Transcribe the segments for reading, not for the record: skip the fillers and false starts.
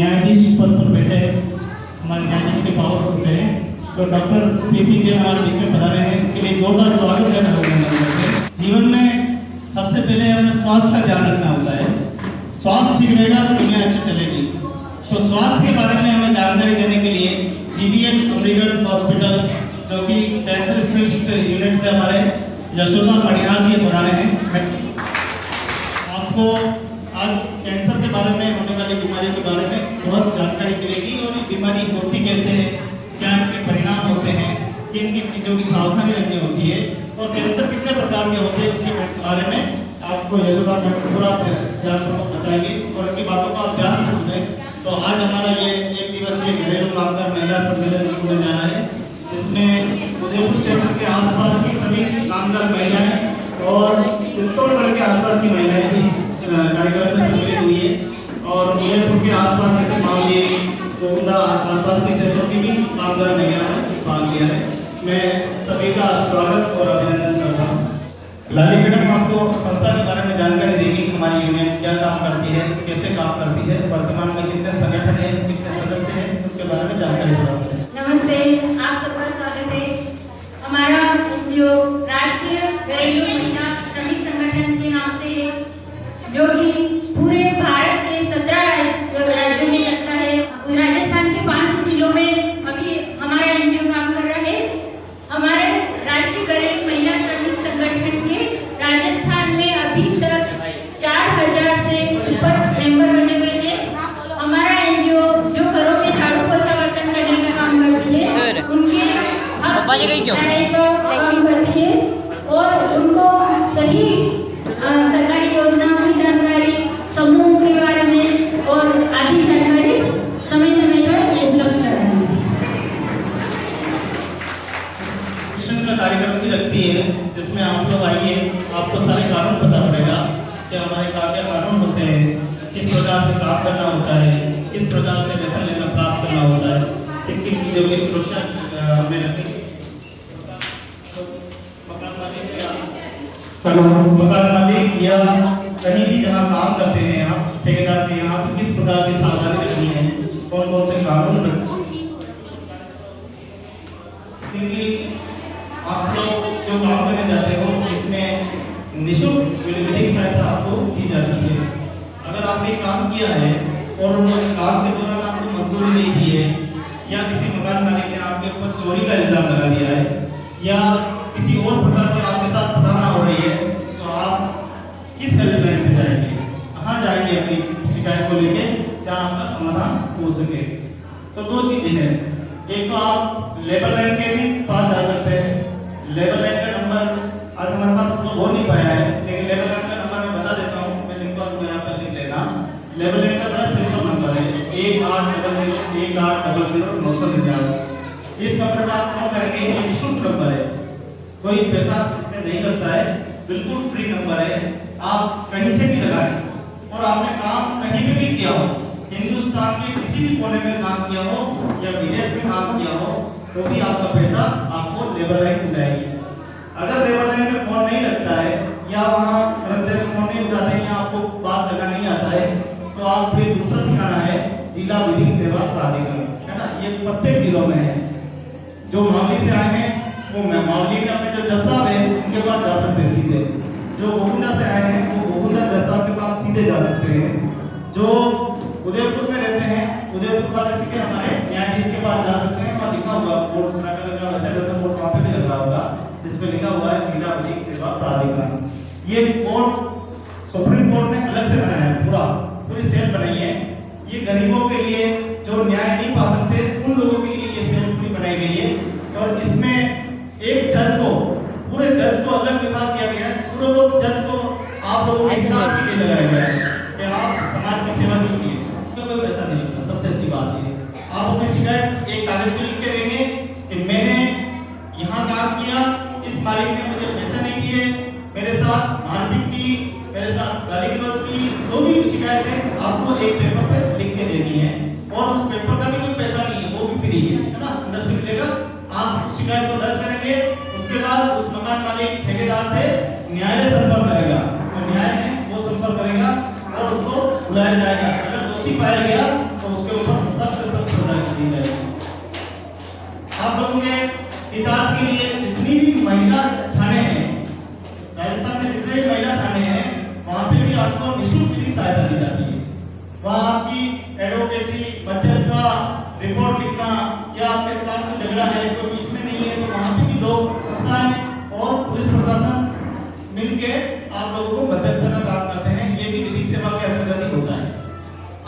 न्यायाधीश पद पर बैठे हमारे न्यायाधीश के पावर होते हैं, तो डॉक्टर प्रीति जी हमारे बीच में बता रहे हैं कि लिए जोरदार स्वागत करना। जीवन में सबसे पहले हमें स्वास्थ्य का ध्यान रखना होता है। स्वास्थ्य ठीक रहेगा तो दुनिया अच्छी चलेगी। तो स्वास्थ्य के बारे में हमें जानकारी देने के लिए GBH अमरीगढ़ हॉस्पिटल जो कि कैंसर स्पेशलिस्ट यूनिट से हमारे यशोदा पड़ियाल जी बता रहे हैं। आपको आज कैंसर के बारे में, होने वाली बीमारी के बारे में बहुत जानकारी मिलेगी और ये बीमारी होती कैसे है, क्या इनके परिणाम होते हैं, किन किन चीज़ों की सावधानी रखनी होती है और कैंसर कितने प्रकार के होते हैं उसके बारे में आपको यशोदा पूरा ध्यान बताएंगे और इसकी बातों को आप ध्यान से सुनें। तो आज हमारा ये एक दिवसीय घरेलू कामगार महिला सम्मेलन होने जा रहा है, जिसमें उदयपुर क्षेत्र के आसपास की सभी कामगार महिलाएं और चित्तौड़गढ़ के आसपास की महिलाएं भी कार्यक्रम में सम्मिलित हुई है और उदयपुर के आसपास जैसे मावली गोविंदा आसपास के क्षेत्रों की भी कामगार महिलाओं ने भाग लिया है। मैं सभी का स्वागत और अभिनंदन करता हूँ। लाली मैडम आपको संस्था के बारे में जानकारी देगी, हमारी यूनियन क्या काम करती है, कैसे काम करती है, वर्तमान में कितने संगठन है, कितने सदस्य हैं, उसके बारे में जानकारी दें। नमस्ते, आप सबका स्वागत है। हमारा जो राष्ट्रीय घरेलू महिला श्रमिक संगठन के नाम से है, जो कि पूरे भारत के 17 राज्यों में चलता है। राजस्थान के 5 जिलों में अभी हमारा एनजीओ काम कर रहा है। हमारे राष्ट्रीय घरेलू महिला श्रमिक संगठन के राजस्थान में अभी तक 4000 से ऊपर मेंबर बने हुए हैं। हमारा एनजीओ जो घरों में झाड़ू पोछा बर्तन करने का काम करती है, उनके लड़ाई का काम करती है और उनको सही सरकारी योजनाओं की जानकारी, समूह के बारे में और आदि जानकारी समय समय पर उपलब्ध करानी है। का कार्यक्रम भी रखती है, जिसमें आप लोग आइए, आपको सारे कानून पता पड़ेगा कि हमारे क्या क्या कानून होते हैं, किस प्रकार से काम करना होता है, किस प्रकार से वेतन लेना प्राप्त करना होता है, किन किन चीज़ों की सुरक्षा हमें रखनी। मकान मालिक या कहीं भी जहाँ काम करते हैं आप, ठेकेदार के यहाँ, तो किस प्रकार की सावधानी रखनी है, कौन कौन से कानून क्योंकि आप लोग जो काम करने जाते हो इसमें निःशुल्क विधिक सहायता आपको दी जाती है। अगर आपने काम किया है और उन्होंने काम के दौरान आपको मजदूरी नहीं दी है या किसी मकान मालिक ने आपके ऊपर चोरी का इल्जाम लगा दिया है या किसी और प्रकार की आपके साथ प्रताड़ना हो रही है, तो आप किस हेल्पलाइन पे जाएंगे, कहाँ जाएंगे अपनी शिकायत को लेके, जहाँ आपका समाधान हो सके। तो 2 चीज़ें हैं, एक तो आप लेबर लाइन के भी पास जा सकते हैं। लेबर लाइन का नंबर आज हमारे पास तो हो नहीं पाया है, लेकिन लेबर लाइन का नंबर मैं बता देता हूँ, मैं लिख पर यहाँ पर लिख लेना। लेबर लाइन का बड़ा सिंपल नंबर है 1800 इस नंबर पर आप फोन करेंगे। ये निःशुल्क नंबर है, कोई पैसा इसमें नहीं लगता है, बिल्कुल फ्री नंबर है। आप कहीं से भी लगाएं और आपने काम कहीं पे भी किया हो, हिंदुस्तान के किसी भी कोने में काम किया हो या विदेश में काम किया हो, तो भी आपका पैसा आपको लेबर लाइन मिलेगी। अगर लेबर लाइन में फोन नहीं लगता है या वहाँ कर्मचारी फोन नहीं उठाते हैं या आपको बात करना नहीं आता है, तो आप फिर दूसरा ठिकाना है जिला विधिक सेवा प्राधिकरण, है ना। ये प्रत्येक जिलों में है। जो मावली से आए हैं वो मावली में अपने जो जज साहब है उनके पास जा सकते हैं सीधे। जो गोविंदा से आए हैं वो गोविंदा जज साहब के पास सीधे जा सकते हैं। जो उदयपुर में रहते हैं उदयपुर वाले सीधे हमारे न्यायाधीश के पास जा सकते हैं। वहाँ लिखा हुआ बोर्ड का वैसा बोर्ड वहाँ पे भी लगा होगा, जिसमें लिखा हुआ है जिला विधिक सेवा प्राधिकरण। ये बोर्ड सुप्रीम कोर्ट ने अलग से बनाया है, पूरी सेल बनाई है। ये गरीबों के लिए जो न्याय नहीं पा सकते उन लोगों के लिए ये सेल पूरी बनाई गई है। और इसमें एक जज को, पूरे जज को अलग विभाग दिया गया है। पूरे लोग जज को आप लोगों के हिसाब के लिए लगाया गया है कि आप समाज की सेवा कीजिए, तो कोई पैसा नहीं लगता। सबसे अच्छी बात है आप अपनी शिकायत एक कागज पे लिख के देंगे कि मैंने यहाँ काम किया, इस मालिक ने मुझे पैसे नहीं दिए, मेरे साथ मारपीट की, मेरे साथ गाली गलौज की, जो भी शिकायत है आपको एक पेपर पे लिख के देनी है। और उस पेपर का भी कोई पैसा नहीं है, वो भी फ्री है ना, अंदर से मिलेगा। आप शिकायत को दर्ज करेंगे, उसके बाद उस मकान मालिक ठेकेदार से न्यायालय संपर्क करेगा, तो न्याय है वो संपर्क करेगा और उसको बुलाया जाएगा। अगर दोषी पाया गया तो उसके बोलूँगे हितार्थ के लिए जितनी भी महिला थाने हैं, राजस्थान में जितने भी महिला थाने हैं, वहाँ पे भी आपको निःशुल्क विधिक सहायता दी जाती है। वहाँ आपकी एडवोकेसी, मध्यस्थता, रिपोर्ट लिखना या आपके पास कोई झगड़ा है, कोई बीच में नहीं है, तो वहाँ पे भी लोग, संस्थाएं और पुलिस प्रशासन मिलके आप लोगों को मध्यस्थता का काम करते हैं। ये भी विधिक सेवा के अंतर्गत ही होता है।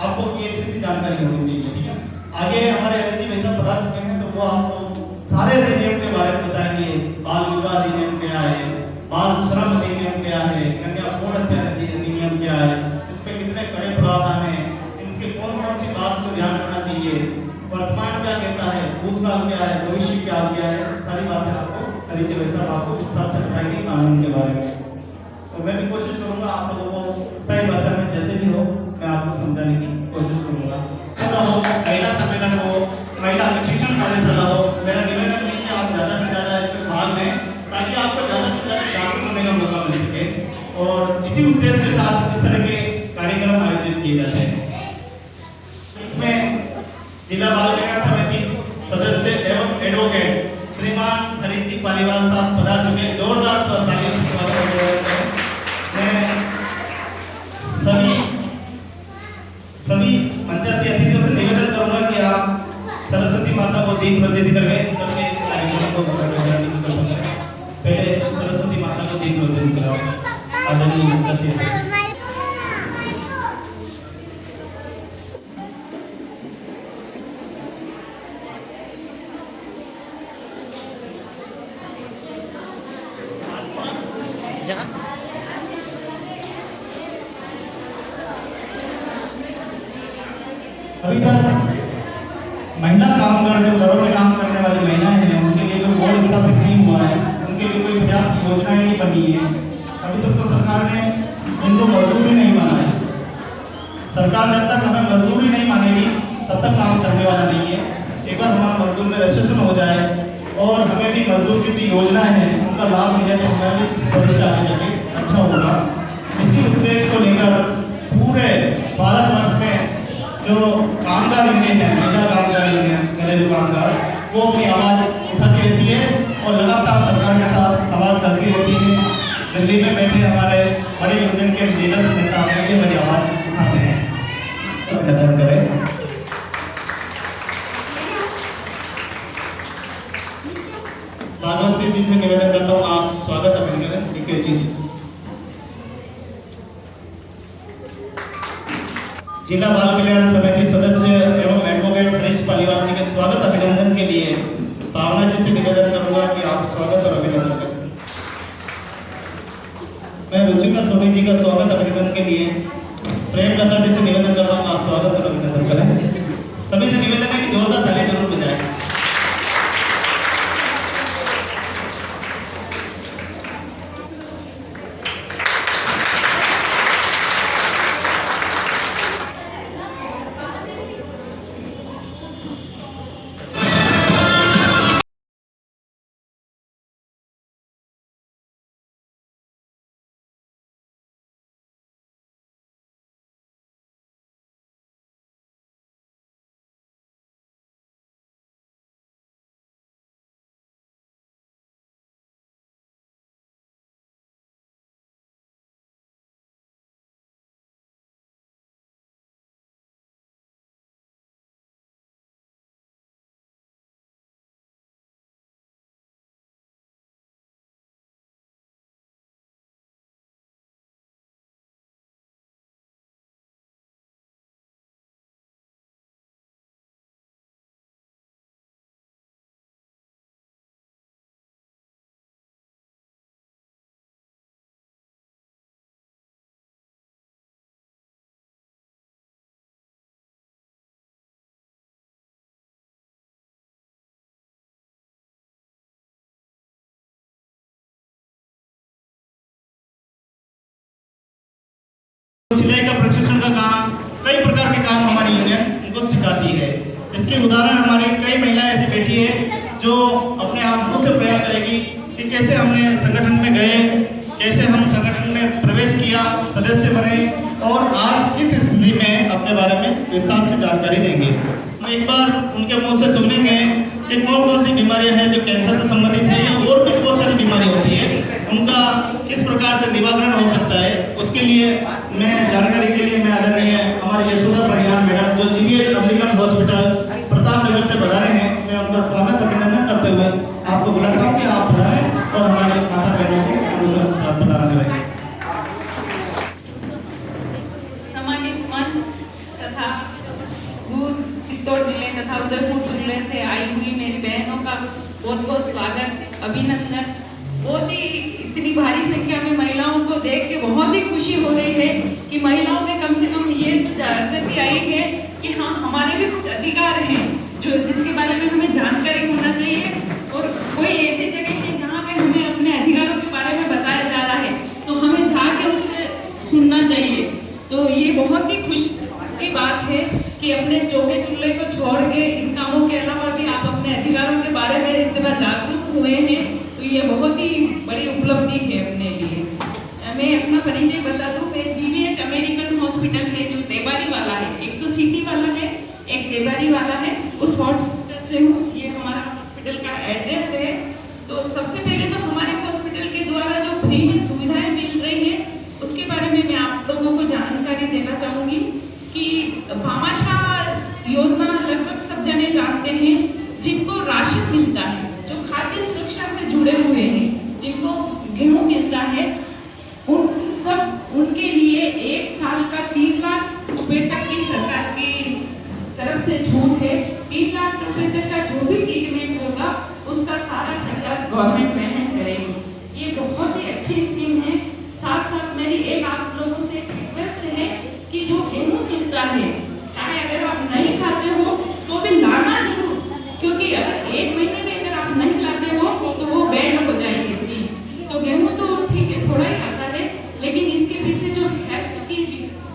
आपको ये इतनी सी जानकारी होनी चाहिए, ठीक है। आगे हमारे एलजी भाई साहब बता चुके हैं, तो वो आपको सारे अधिनियम के बारे में बताएंगे। बाल विवाह अधिनियम क्या है, बाल श्रम अधिनियम क्या है, कन्या भ्रूण हत्या अधिनियम क्या है, इस पे कितने कड़े प्रावधान हैं, इनके कौन सी बात को ध्यान रखना चाहिए, वर्तमान क्या कहता है, भूतकाल क्या है, भविष्य क्या है, सारी बातें आपको एलजी भाई साहब आपको विस्तार से बताएंगे कानून के बारे में। तो मैं भी कोशिश करूंगा आप लोगों को स्थायी भाषा में जैसे भी हो मैं आपको समझाने की कोशिश करूंगा। हो महिला सम्मेलन हो, महिला प्रशिक्षण कार्यशाला हो, मेरा निवेदन है कि आप ज़्यादा से ज़्यादा इसमें भाग लें ताकि आपको ज़्यादा से ज़्यादा जागरूक होने का मौका मिल सके। और इसी उद्देश्य के साथ इस तरह के कार्यक्रम आयोजित किए जाते हैं। इसमें जिला बाल कल्याण समिति सदस्य एवं एडवोकेट श्रीमान हरीश जी पालीवाल साहब पधार चुके हैं। जोरदार तालियों से स्वागत है। मैं सभी मंचासी अतिथियों से निवेदन करूंगा कि आप सरस्वती माता को दीप प्रज्वलित करके सबके कार्यक्रम को पहले सरस्वती माता को दीप प्रज्वलित कराओ। आदरणीय मंचासी अभी तक महिला कामगार जो घरों में काम करने वाली महिलाएं हैं उनके लिए कोई बोर्ड स्थापित नहीं हुआ है, उनके लिए कोई पर्याप्त योजनाएं नहीं बनी है। अभी तक तो सरकार ने इनको मजदूरी नहीं माना है। सरकार जब तक हमें मजदूरी नहीं मानेगी तब तक काम करने वाला नहीं है। एक बार हमारा मजदूर में रजिस्ट्रेशन हो जाए और हमें भी मजदूर की जो योजनाएं हैं उनका लाभ मिले तो हमें भी भविष्य आगे जाके अच्छा होगा। इसी उद्देश्य को लेकर पूरे भारतवर्ष में जो कामगार यूनियन है, महिला कामगार यूनियन, घरेलू कामगार, वो अपनी आवाज़ उठाती रहती है और लगातार सरकार के साथ सवाल करती रहती है। दिल्ली में बैठे हमारे बड़े यूनियन के लीडर नेता ये बड़ी आवाज़ उठाते हैं। कदर करें। भागवती जी से निवेदन करता हूँ, आप स्वागत अभिनंदन लिखे जी। जिला बाल कल्याण समिति सदस्य एवं एडवोकेट हरीश पालीवाल जी के स्वागत अभिनंदन के लिए भावना जी से निवेदन करूंगा कि आप स्वागत और अभिनंदन करें। मैं रुचिका सोनी जी का स्वागत अभिनंदन के लिए प्रेमलता जी से निवेदन करता हूँ, आप स्वागत और अभिनंदन करें। सभी से निवेदन है कि जोरदार ताली जरूर बजाएं। सिलाई का प्रशिक्षण का काम, कई प्रकार के काम हमारी यूनियन उनको सिखाती है। इसके उदाहरण हमारे कई महिलाएं ऐसी बैठी है जो अपने आप से प्रयास करेगी कि कैसे हमने संगठन में गए, कैसे हम संगठन में प्रवेश किया, सदस्य बने और आज किस स्थिति में अपने बारे में विस्तार से जानकारी देंगे। हम एक बार उनके मुंह से सुनेंगे कि कौन कौन सी बीमारियां हैं जो कैंसर से संबंधित है या और भी बहुत सारी बीमारियां होती है, उनका किस प्रकार से निवारण हो सकता है, उसके लिए मैं जानकारी के लिए मैं आदरणीय हमारे यशोदा परिहार मैडम जो जीवीएच अमेरिकन हॉस्पिटल प्रतापनगर से बता रहे हैं, मैं उनका स्वागत अभिनंदन करते हुए आपको बुलाता हूँ कि आप बताएं और हमारे माता बहनों को प्रदान करें। सम्मानित मंच तथा दूर चित्तौड़ जिले तथा उदयपुर जिले से आई हुई मेरी बहनों का बहुत बहुत स्वागत, अभिनंदन। बहुत ही इतनी भारी संख्या में महिलाओं को देख के बहुत ही खुशी हो रही है कि महिलाओं में कम से कम ये जागृति आई है कि हाँ, हमारे भी कुछ अधिकार हैं जो जिसके बारे में हमें जानकारी होना चाहिए, और कोई ऐसी जगह है जहाँ पे हमें अपने अधिकारों के बारे में बताया जा रहा है तो हमें जाके उससे सुनना चाहिए। तो ये बहुत ही खुश की बात है कि अपने चौके चूल्हे को छोड़ के इन कामों के अलावा भी आप अपने अधिकारों के बारे में इतना जागरूक हुए हैं, तो ये बहुत ही बड़ी उपलब्धि है अपने लिए। मैं अपना परिचय बता दूं, मैं जीवीएच अमेरिकन हॉस्पिटल है जो तेबारी वाला है, एक तो सिटी वाला है एक तेबारी वाला है, उस हॉस्पिटल से हूँ। ये हमारा हॉस्पिटल का एड्रेस है। तो सबसे पहले तो हमारे हॉस्पिटल के द्वारा जो फ्री में सुविधाएं मिल रही है उसके बारे में मैं आप लोगों को जानकारी देना चाहूँगी कि भामाशाह योजना लगभग सब जने जानते हैं, जिनको राशन मिलता है, जो खाद्य सुरक्षा से जुड़े हुए हैं, जिनको गेहूं मिलता है, उनके लिए 1 साल का 3 लाख रुपए तक की सरकार की तरफ से छूट है। 3 लाख रुपए तक का जो भी ट्रीटमेंट होगा उसका सारा खर्चा गवर्नमेंट वहन करेगी। ये बहुत ही अच्छी स्कीम है। साथ साथ मेरी एक आप लोगों से रिक्वेस्ट है कि जो गेहूं मिलता है, चाहे अगर आप नहीं खाते हो तो भी लाना जरूर, क्योंकि अगर 1 महीने में अगर आप नहीं लाते हो तो वो बैन हो जाएगी इसकी। तो गेहूं तो ठीक है, थोड़ा ही आता है, लेकिन इसके पीछे जो हेल्थ की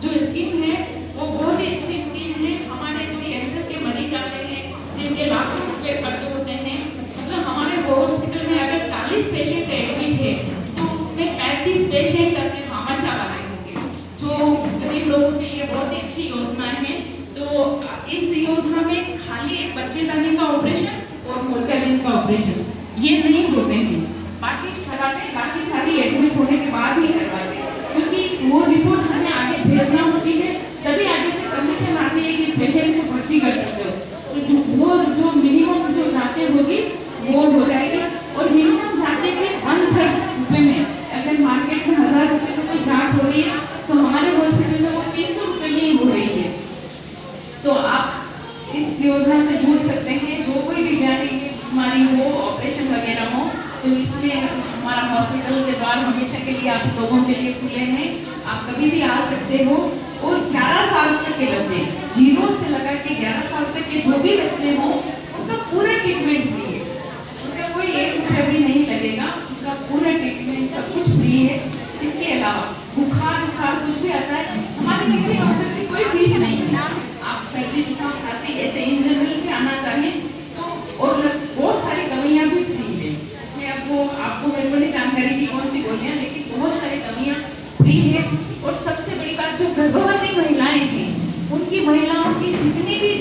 जो स्कीम है वो बहुत ही अच्छी स्कीम है। हमारे जो कैंसर के मरीज आते हैं जिनके लाखों रुपए खर्च होते हैं, मतलब हमारे हॉस्पिटल में अगर 40 पेशेंट एडमिट है तो उसमें 35 पेशेंट अपने भामाशाह वाले होंगे, जो गरीब लोगों के लिए बहुत ही अच्छी योजना है। तो इस योजना में खाली एक बच्चेदानी का ऑपरेशन और मोतियाबिंद का ऑपरेशन ये नहीं होते हैं, बाकी सारी एडमिट होने के बाद ही करवाते हैं, क्योंकि वो रिपोर्ट हमें आगे भेजना होती है, तभी आगे से परमिशन आती है कि इस पेशेंट को भर्ती कर सकते हो। तो वो जो मिनिमम जो जांचें होगी वो हो जाएगी, और मिनिमम जांचें के 1/3 रुपए में, अगर मार्केट में 1000 रुपए में कोई जांच हो रही है तो हमारे हॉस्पिटल में वो 300 रुपए में ही हो रही है। तो आप इस योजना से जुड़ सकते हैं, जो कोई भी बीमारी हो, ऑपरेशन वगैरह हो, तो इसमें हमारा हॉस्पिटल के द्वार हमेशा के लिए आप लोगों के लिए खुले हैं, आप कभी भी आ सकते हो। और 11 साल तक के बच्चे, 0 से लगा के 11 साल तक के जो भी बच्चे हों उनका पूरा ट्रीटमेंट फ्री है, उनका कोई 1 रुपया भी नहीं लगेगा, उनका पूरा ट्रीटमेंट सब कुछ फ्री है। इसके अलावा बुखार कुछ भी आता है, हमारे किसी डॉक्टर की कोई फीस नहीं है। आप सर्दी जुकाम खांसी ऐसे इन जनरल भी आना चाहें तो, और बहुत सारी दवाइयाँ भी फ्री है। इसमें आपको मेरे को नहीं जानकारी की कौन सी गोलियाँ, लेकिन बहुत सारी दवाइयाँ फ्री है। और सबसे बड़ी बात, जो गर्भवती महिलाएं हैं उनकी महिलाओं की जितनी भी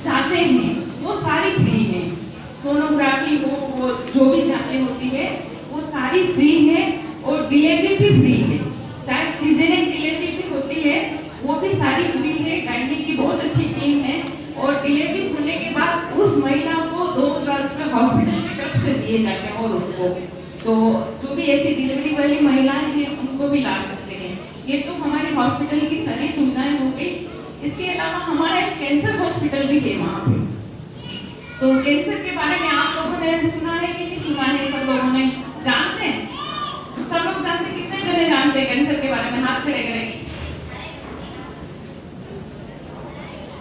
जांचें हैं वो सारी फ्री है। सोनोग्राफी हो, वो जो भी जांचें होती है वो सारी फ्री है, और डिलीवरी भी फ्री है, चाहे सीजरियन डिलीवरी भी होती है वो भी सारी फ्री है। गायनी की बहुत अच्छी टीम है, और डिलीवरी होने के बाद उस महिला को 2000 रुपये हॉस्पिटल की तरफ से दिए जाते हैं। और उसको तो जो भी ऐसी डिलीवरी वाली महिलाएं हैं उनको भी ला सकते हैं। ये तो हमारे हॉस्पिटल की सारी सुविधाएं हो गई। इसके अलावा हमारा एक कैंसर हॉस्पिटल भी है वहाँ पे। तो कैंसर के बारे में आप लोगों ने सुना है कि नहीं सुना है? सब लोगों ने जानते हैं? सब लोग जानते हैं? कितने जने जानते हैं कैंसर के बारे में? हाथ खड़े करें।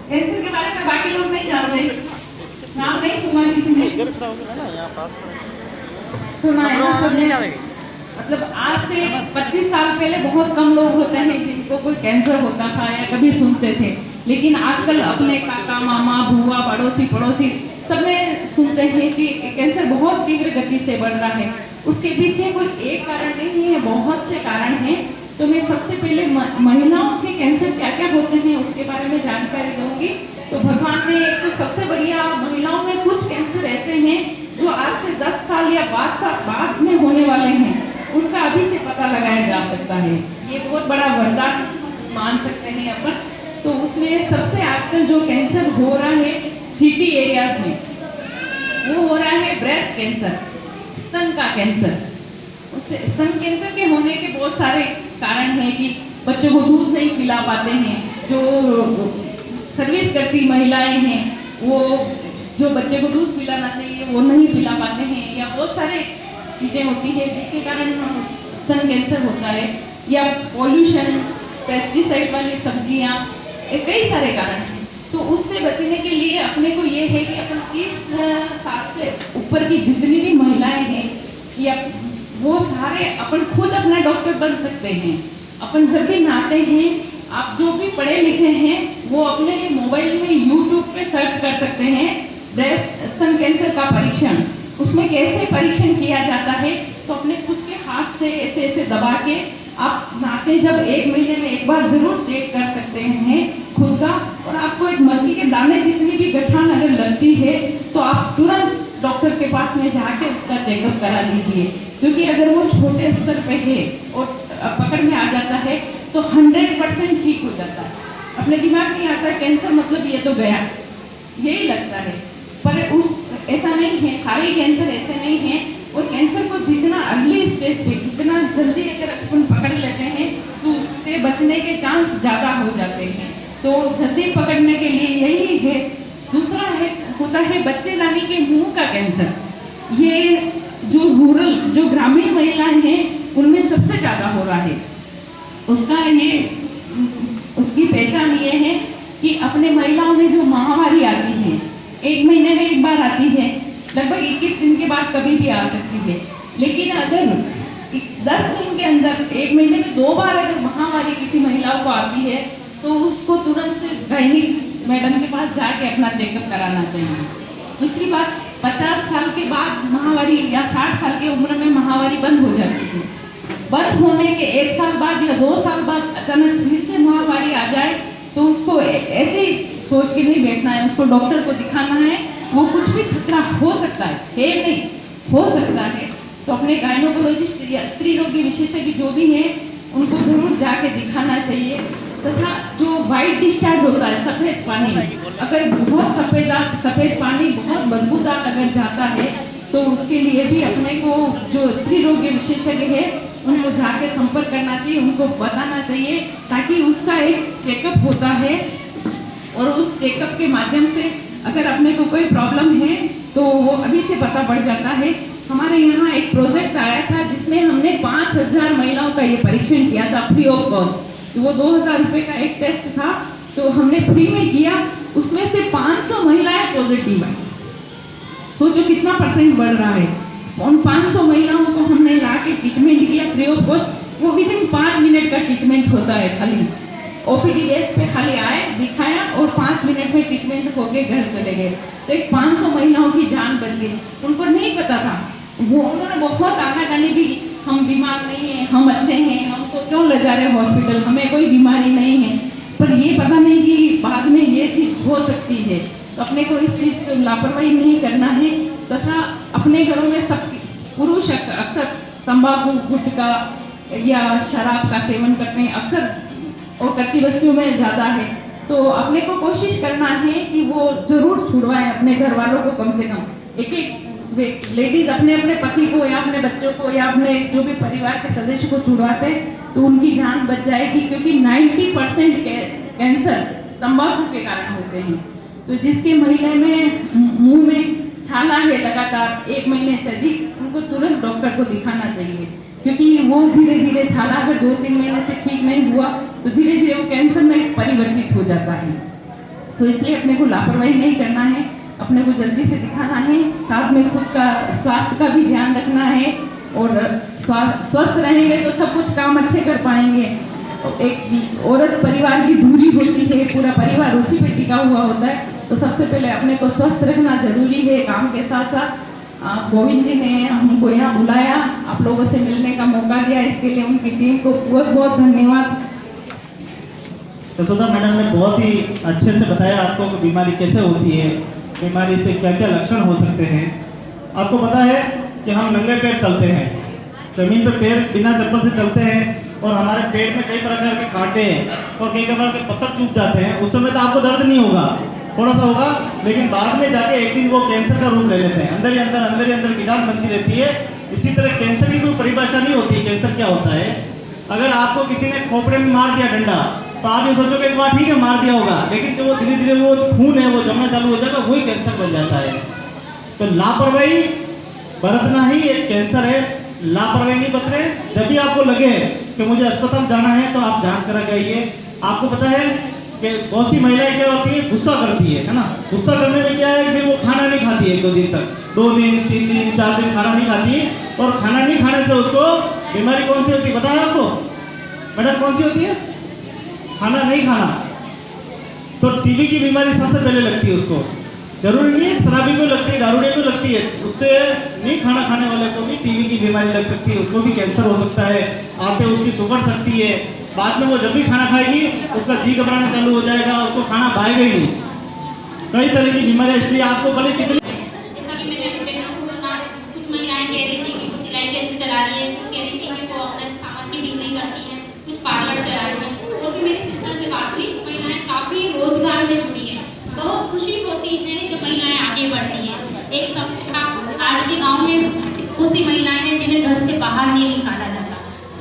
कैंसर के बारे में बाकी लोग नहीं जानते, नाम नहीं सुना किसी ने? इधर खड़ा होगा ना, यहाँ पास सुना है ना सबने? मतलब आज से 25 साल पहले बहुत कम लोग होते हैं जिनको कोई कैंसर होता था या कभी सुनते थे, लेकिन आजकल अपने काका मामा बुआ पड़ोसी सब में सुनते हैं कि कैंसर बहुत तीव्र गति से बढ़ रहा है। उसके पीछे कोई एक कारण नहीं है, बहुत से कारण हैं। तो मैं सबसे पहले महिलाओं के कैंसर क्या क्या होते हैं उसके बारे में जानकारी दूंगी। तो भगवान ने एक तो सबसे बढ़िया, महिलाओं में कुछ कैंसर होने वाले हैं उनका अभी से पता लगाया जा सकता है। ये बहुत बड़ा वरदान मान सकते हैं अपन। तो उसमें सबसे आजकल जो कैंसर हो रहा है सिटी एरियाज में, वो हो रहा है ब्रेस्ट कैंसर, स्तन का कैंसर। उससे स्तन कैंसर के होने के बहुत सारे कारण हैं कि बच्चों को दूध नहीं पिला पाते हैं, जो सर्विस करती महिलाएं हैं वो जो बच्चे को दूध पिलाना चाहिए वो नहीं पिला पाते हैं, या बहुत सारे चीज़ें होती है जिसके कारण स्तन कैंसर होता है, या पॉल्यूशन, पेस्टिसाइड वाली सब्जियां, कई सारे कारण हैं। तो उससे बचने के लिए अपने को ये है कि अपन 30 साल से ऊपर की जितनी भी महिलाएं हैं या वो सारे अपन खुद अपना डॉक्टर बन सकते हैं। अपन जब भी नहाते हैं, आप जो भी पढ़े लिखे हैं वो अपने मोबाइल में यूट्यूब पे सर्च कर सकते हैं ब्रेस्ट स्तन कैंसर का परीक्षण। उसमें कैसे परीक्षण किया जाता है, तो अपने खुद के हाथ से ऐसे ऐसे दबा के आप नहाते जब 1 महीने में एक बार जरूर चेक कर सकते हैं खुद का। और आपको एक मक्खी के दाने जितनी भी गठान अगर लगती है तो आप तुरंत डॉक्टर के पास में जाके उसका चेकअप करा लीजिए, क्योंकि अगर वो छोटे स्तर पे है और पकड़ में आ जाता है तो 100% ठीक हो जाता है। अपने दिमाग में आता है कैंसर मतलब ये तो गया, यही लगता है, पर उस ऐसा नहीं है। सारे कैंसर ऐसे नहीं हैं, और कैंसर को जितना अर्ली स्टेज पे जितना जल्दी अगर अपन पकड़ लेते हैं तो उससे बचने के चांस ज़्यादा हो जाते हैं। तो जल्दी पकड़ने के लिए यही है। दूसरा है होता है बच्चेदानी के मुंह का कैंसर। ये जो रूरल जो ग्रामीण महिलाएं हैं उनमें सबसे ज़्यादा हो रहा है। उसकी पहचान ये है कि अपने महिलाओं में जो माहवारी आती है 1 महीने में एक बार आती है, लगभग 21 दिन के बाद कभी भी आ सकती है। लेकिन अगर 10 दिन के अंदर 1 महीने में 2 बार अगर महामारी किसी महिलाओं को आती है तो उसको तुरंत गायनिक मैडम के पास जाके अपना चेकअप कराना चाहिए। दूसरी बात, 50 साल के बाद महामारी या 60 साल की उम्र में महामारी बंद हो जाती थी। बंद होने के 1 साल बाद या 2 साल बाद अचानक फिर से महामारी आ जाए तो उसको ऐसे ही सोच के नहीं बैठना है, उसको डॉक्टर को दिखाना है। वो कुछ भी खतरा हो सकता है नहीं हो सकता है, तो अपने गायनोकोलॉजिस्ट या स्त्री रोगी विशेषज्ञ जो भी हैं उनको जरूर जाके दिखाना चाहिए। तथा जो वाइट डिस्चार्ज होता है सफ़ेद पानी, अगर बहुत सफ़ेद पानी बहुत बदबूदार अगर जाता है तो उसके लिए भी अपने को जो स्त्री रोगी विशेषज्ञ है उनको जाके संपर्क करना चाहिए, उनको बताना चाहिए, ताकि उसका एक चेकअप होता है और उस चेकअप के माध्यम से अगर अपने को कोई प्रॉब्लम है तो वो अभी से पता पड़ जाता है। हमारे यहाँ एक प्रोजेक्ट आया था जिसमें हमने 5000 महिलाओं का ये परीक्षण किया था फ्री ऑफ कॉस्ट। तो वो 2000 रुपये का एक टेस्ट था, तो हमने फ्री में किया। उसमें से 500 महिलाएं पॉजिटिव आई। सोचो कितना % बढ़ रहा है। उन 500 महिलाओं को हमने ला के ट्रीटमेंट किया फ्री ऑफ कॉस्ट। वो विदिन 5 मिनट का ट्रीटमेंट होता है, खाली ओपीडी बेस पे खाली आए, दिखाया और 5 मिनट में ट्रीटमेंट होके घर चले गए। तो एक 500 महिलाओं की जान बच गई। उनको नहीं पता था, वो उन्होंने बहुत आनाकानी भी, हम बीमार नहीं हैं, हम अच्छे हैं, हमको क्यों ले जा रहे हॉस्पिटल, हमें कोई बीमारी नहीं है। पर ये पता नहीं कि बाद में ये चीज़ हो सकती है। तो अपने को इस चीज़ को लापरवाही नहीं करना है। तथा अपने घरों में सब पुरुष अक्सर तंबाकू, गुटखा या शराब का सेवन करते हैं अक्सर, और कच्ची बस्तियों में ज़्यादा है। तो अपने को कोशिश करना है कि वो जरूर छुड़वाएं अपने घर वालों को। कम से कम एक लेडीज अपने अपने पति को या अपने बच्चों को या अपने जो भी परिवार के सदस्य को छुड़वाते हैं तो उनकी जान बच जाएगी, क्योंकि 90% कैंसर तंबाकू के कारण होते हैं। तो जिसके महीने में मुंह में छाला है लगातार 1 महीने से अधिक, उनको तुरंत डॉक्टर को दिखाना चाहिए, क्योंकि वो धीरे धीरे छाला अगर 2-3 महीने से ठीक नहीं हुआ तो धीरे धीरे वो कैंसर में परिवर्तित हो जाता है। तो इसलिए अपने को लापरवाही नहीं करना है, अपने को जल्दी से दिखाना है। साथ में खुद का स्वास्थ्य का भी ध्यान रखना है, और स्वस्थ रहेंगे तो सब कुछ काम अच्छे कर पाएंगे। एक औरत परिवार की धुरी होती है, पूरा परिवार उसी पे टिका हुआ होता है। तो सबसे पहले अपने को स्वस्थ रखना जरूरी है। काम के साथ साथ गोविंद जी ने हमको यहाँ बुलाया, आप लोगों से मिलने का मौका दिया, इसके लिए उनकी टीम को बहुत बहुत धन्यवाद। यशोदा मैडम ने बहुत ही अच्छे से बताया आपको कि बीमारी कैसे होती है, बीमारी से क्या क्या लक्षण हो सकते हैं। आपको पता है कि हम नंगे पैर चलते हैं, जमीन पे पैर बिना चप्पल से चलते हैं और हमारे पेट में कई प्रकार के कांटे और कई प्रकार के पत्थर चुभ जाते हैं, उस समय तो आपको दर्द नहीं होगा, थोड़ा सा होगा, लेकिन बाद में जाके एक दिन वो कैंसर का रूप ले लेते हैं। अंदर ही अंदर कीटाणु बनती रहती है। इसी तरह कैंसर की कोई परिभाषा नहीं होती। कैंसर क्या होता है? अगर आपको किसी ने खोपड़े में मार दिया डंडा, तो आप ये सोचोगे एक बार ठीक है मार दिया होगा, लेकिन जो वो धीरे धीरे वो खून है वो जमना चालू हो जाएगा, वही कैंसर बन जाता है। तो लापरवाही बरतना ही एक कैंसर है। लापरवाही नहीं बरत रहे। जब भी आपको लगे कि मुझे अस्पताल जाना है तो आप जांच करा के आइए। आपको पता है कि बहुत सी महिलाएं क्या होती है, गुस्सा करती है ना। गुस्सा करने में क्या है, फिर वो खाना नहीं खाती है 2 दिन तक, 2 दिन 3 दिन 4 दिन खाना नहीं खाती, और खाना नहीं खाने से उसको बीमारी कौन सी होती है पता है आपको? मैडम कौन सी होती है? खाना नहीं खाना। तो टीबी की बीमारी सबसे पहले लगती है उसको। जरूरी नहीं है शराबी को लगती है, दारूड़े को लगती है, उससे नहीं खाना खाने वाले को भी टीबी की बीमारी लग सकती है, उसको भी कैंसर हो सकता है, आते उसकी सुगड़ सकती है। बाद में वो जब भी खाना खाएगी उसका जी घबराना चालू हो जाएगा, उसको खाना खाएगा ही नहीं। कई तरह की बीमारियां, इसलिए आपको भले कितनी जैसा कि मैंने अपने कुछ महिलाएं कह रही थी कि वो सिलाई केंद्र चला रही है, कुछ कह रही थी कि वो अपने सामान की बिक्री करती है, कुछ पार्लर चला रही है। और भी मेरी सिस्टर से बात हुई, महिलाएं काफी रोजगार में जुड़ी है। बहुत खुशी होती है जब महिलाएं आगे बढ़ती हैं। एक सब आज के गांव में उसी महिलाएं हैं जिन्हें घर से बाहर नहीं निकाला जाता,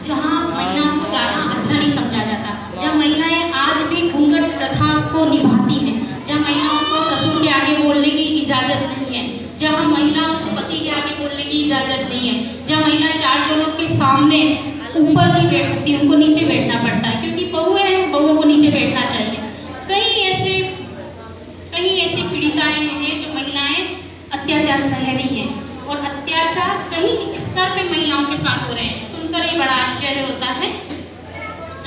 जहां महिलाओं को जाना अच्छा नहीं समझा जाता, जहां महिलाएं आज भी घूंघट प्रथा को निभाती हैं, जहां महिलाओं को ससुर के आगे बोलने की इजाजत नहीं है, जहां महिलाओं को पति के आगे बोलने की इजाजत नहीं है, जहां महिलाएं 4 जनों के सामने ऊपर नहीं बैठ सकती, उनको नीचे बैठना पड़ता है, क्योंकि बहुएं हैं, बहुओं को नीचे बैठना चाहिए। कई ऐसी पीड़िताएं हैं जो महिलाएं अत्याचार सह रही हैं, और अत्याचार कई स्तर पे महिलाओं के साथ हो रहे हैं। सुनकर ही बड़ा आश्चर्य होता है,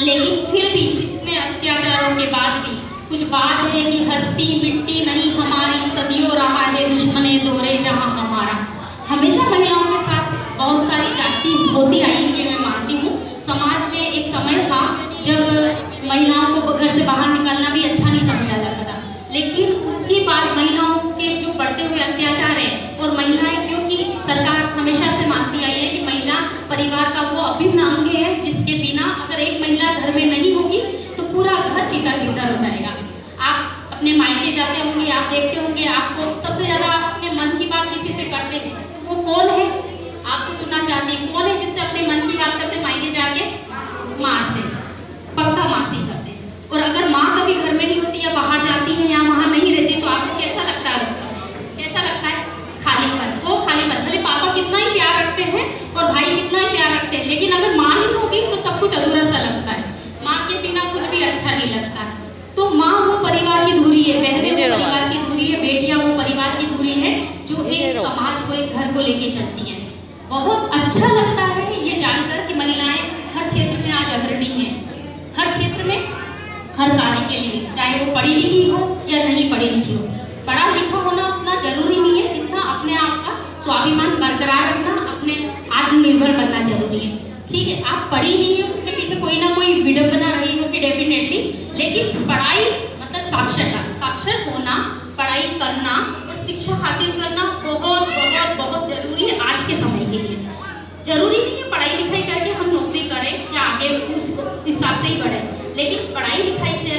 लेकिन फिर भी इतने अत्याचारों के बाद भी कुछ बात है कि हस्ती मिट्टी नहीं हमारी, सदियों रहा है दुश्मने दौरे जहां हमारा। हमेशा महिलाओं के साथ बहुत सारी जाति होती आई है, ये मैं मानती हूँ। समाज में एक समय था जब महिलाओं को घर से बाहर निकलना भी अच्छा नहीं समझा जाता था, लेकिन उसके बाद महिलाओं के जो बढ़ते हुए अत्याचार है, और महिलाएं क्योंकि सरकार हमेशा से मानती आई है कि महिला परिवार का वो अभिन्न अंग है जिसके बिना अगर एक महिला घर में नहीं होगी तो पूरा घर तितर-बितर हो जाएगा। आप अपने मायके जाते होंगे, आप देखते होंगे, आपको सबसे ज्यादा अपने मन की बात किसी से करते हैं, वो कौन है? आपसे सुनना चाहती है, कौन है जिससे अपने मन की बात करते मायके जाके? माँ से, पक्का माँ से करते हैं। और अगर माँ कभी घर में नहीं होती या बाहर जाती है या वहाँ नहीं रहती तो आपको कैसा लगता है? उसका कैसा लगता है? खालीपन। वो खालीपन, भले पापा कितना ही प्यार रखते हैं और भाई कितना ही प्यार रखते हैं, लेकिन अगर माँ नहीं होगी तो सब कुछ अधूरा सा लगता है। माँ के बिना कुछ भी अच्छा नहीं लगता है। तो माँ वो परिवार की धुरी है, बहनें वो परिवार की धुरी है, बेटियाँ वो परिवार की धुरी है जो एक समाज को, एक घर को लेके चलती है। बहुत अच्छा लगता है ये जानकर कि महिलाएं हर क्षेत्र में आज अग्रणी हैं, हर क्षेत्र में, हर कार्य के लिए, चाहे वो पढ़ी लिखी हो या नहीं पढ़ी लिखी हो। पढ़ा लिखा होना उतना जरूरी नहीं है जितना अपने आप का स्वाभिमान बरकरार रखना, अपने आत्मनिर्भर बनना जरूरी है। ठीक है, आप पढ़ी नहीं है, उसके पीछे कोई ना कोई विडंबना रही होगी डेफिनेटली, लेकिन पढ़ाई मतलब साक्षर होना, पढ़ाई करना और शिक्षा हासिल करना बहुत बहुत बहुत जरूरी है आज के समय के लिए। जरूरी नहीं है पढ़ाई लिखाई करके हम नौकरी करें या आगे उस हिसाब से ही बढ़ें, लेकिन पढ़ाई लिखाई से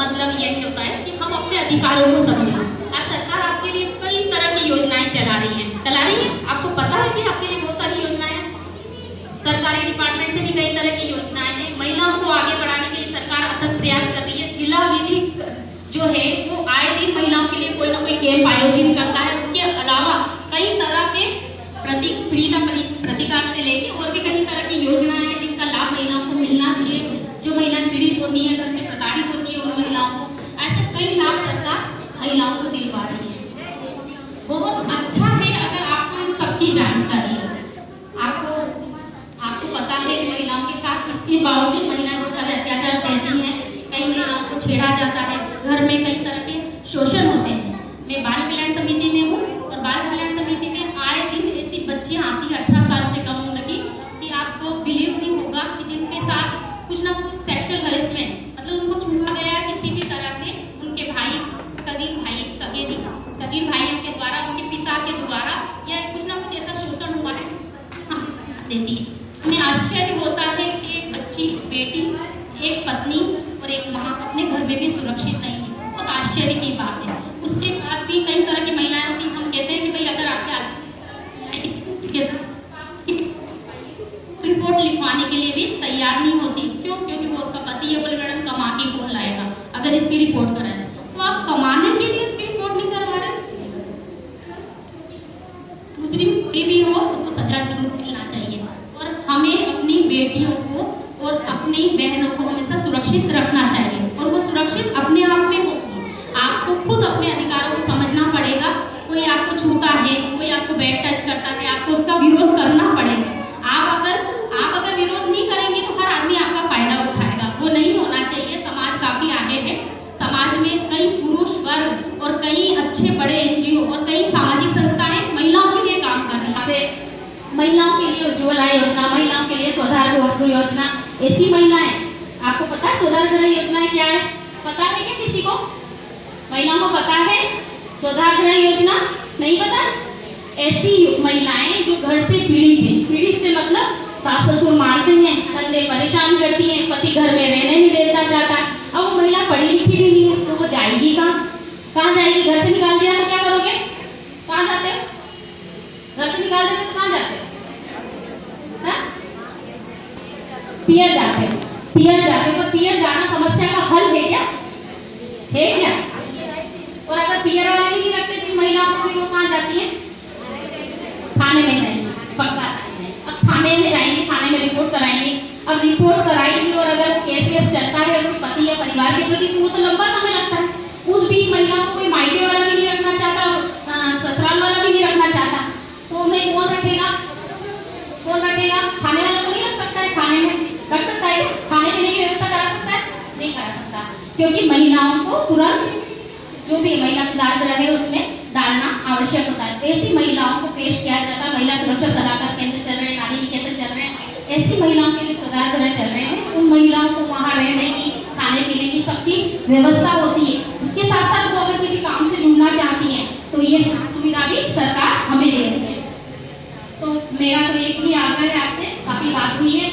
मतलब यही होता है कि हम अपने अधिकारों को समझें। आज सरकार आपके लिए कई तरह की योजनाएं चला रही है। आपको पता है कि आपके लिए बहुत सारी योजनाएं हैं, सरकारी डिपार्टमेंट से भी कई तरह की योजनाएं हैं। महिलाओं को आगे बढ़ाने के लिए सरकार अथक प्रयास कर रही है। जिला विधिक जो है वो आए दिन महिलाओं के लिए कोई ना कोई कैंप आयोजित करता है। उसके अलावा कई तरह के प्रतिकार से लेके और भी कई तरह की योजनाएं हैं जिनका लाभ महिलाओं को मिलना चाहिए। जो महिलाएं पीड़ित होती हैं, घर से प्रताड़ित होती है, उन महिलाओं को ऐसे कई लाभ सरकार महिलाओं को दिलवा रही है। बहुत अच्छा है अगर आपको इन सबकी जानकारी है। आपको पता है कि महिलाओं के साथ इसके बावजूद महिलाएं बहुत सारे अत्याचार सहती हैं, कई महिलाओं को छेड़ा जाता है, घर में कई तरह के शोषण होते हैं। मैं बाल कल्याण समिति में हूँ और बाल कल्याण समिति में आए दिन ऐसी बच्चियाँ आती हैं 18 साल से कम उम्र की कि आपको बिलीव नहीं होगा कि जिनके साथ कुछ ना कुछ सेक्सुअल हरेसमेंट, मतलब उनको छुआ गया किसी भी तरह से, उनके भाई, कजिन भाई, सगे कजिन भाइयों के द्वारा, उनके पिता के द्वारा, या कुछ ना कुछ ऐसा शोषण हुआ है, देती है। आश्चर्य की बात है। उसके बाद भी कई तरह की महिलाएं होती हैं, हम कहते हैं कि भाई अगर आपके रिपोर्ट लिखवाने के लिए भी तैयार नहीं होती। क्यों? क्योंकि वो उसका पति है, बोले मैडम कमा के कौन लाएगा अगर इसकी रिपोर्ट कराए। तो आप कमाने के लिए उसकी रिपोर्ट नहीं करवा रहे। मुस्लिम कोई भी हो उसको सजा जरूर मिलना चाहिए, और हमें अपनी बेटियों को और अपनी बहनों को हमेशा सुरक्षित रखना चाहिए, और वो सुरक्षित अपने आप में होगी। आपको खुद अपने अधिकारों को समझना पड़ेगा। कोई आपको छूता है, कोई आपको बैड टच करता है, आपको उसका विरोध करना पड़ेगा। आप अगर विरोध नहीं करेंगे तो हर आदमी आपका फायदा उठाएगा, वो नहीं होना चाहिए। समाज काफी आगे है, समाज में कई पुरुष वर्ग और कई अच्छे बड़े एनजीओ और कई सामाजिक संस्थाएं महिलाओं के लिए काम कर रही हैं। महिलाओं के लिए उज्ज्वला योजना, महिलाओं के लिए स्वधार योजना, ऐसी महिलाएं, आपको पता है स्वधार योजना क्या है? पता है क्या किसी को? महिलाओं को पता है स्वधार योजना? नहीं पता? ऐसी महिलाएं जो घर से पीड़ित हैं, पीड़ित से मतलब सास ससुर मारते हैं, कंधे परेशान करती हैं, पति घर में रहने नहीं देता चाहता, अब वो महिला पढ़ी लिखी भी नहीं है, तो वो जाएगी कहाँ जाएगी? घर से निकाल दिया तो क्या करोगे? कहाँ जाते हो? घर से निकाल देते तो कहाँ जाते हो? पियर जाते हो। पियर जाते हो, तो पियर जाना समस्या का हल है क्या? है क्या? और अगर पियर वाले भी नहीं रखते तो महिलाओं को वो कहाँ जाती है? थाने में जाएंगे, पक्का। अब थाने में जाएंगे, थाने में रिपोर्ट कराएंगे। अब रिपोर्ट कराएंगे और अगर केस वेस चलता है उसके पति या परिवार के प्रति, वो तो लंबा समय लगता है। उस बीच महिलाओं को कोई मायके वाला भी नहीं रखना चाहता और ससुराल वाला भी नहीं रखना चाहता, तो उन्हें कौन रखेगा? कौन रखेगा? थाने वाला तो नहीं रख सकता है। थाने में रख सकता है? थाने में नहीं व्यवस्था करा सकता है? नहीं करा सकता, क्योंकि महिलाओं को तुरंत जो भी महिला सुधार गृह है उसमें डालना आवश्यक होता है। ऐसी महिलाओं को पेश किया जाता है। महिला सुरक्षा सलाहकार केंद्र चल रहे हैं, नारी निकेतन चल रहे हैं, ऐसी महिलाओं के लिए सुधार गृह चल रहे हैं। उन महिलाओं को वहाँ रहने की, खाने पीने की सबकी व्यवस्था होती है। उसके साथ साथ वो अगर किसी काम से जुड़ना चाहती हैं तो ये सुविधा भी सरकार हमें दे रही है। तो मेरा तो एक ही आग्रह है आपसे, काफी बात हुई है।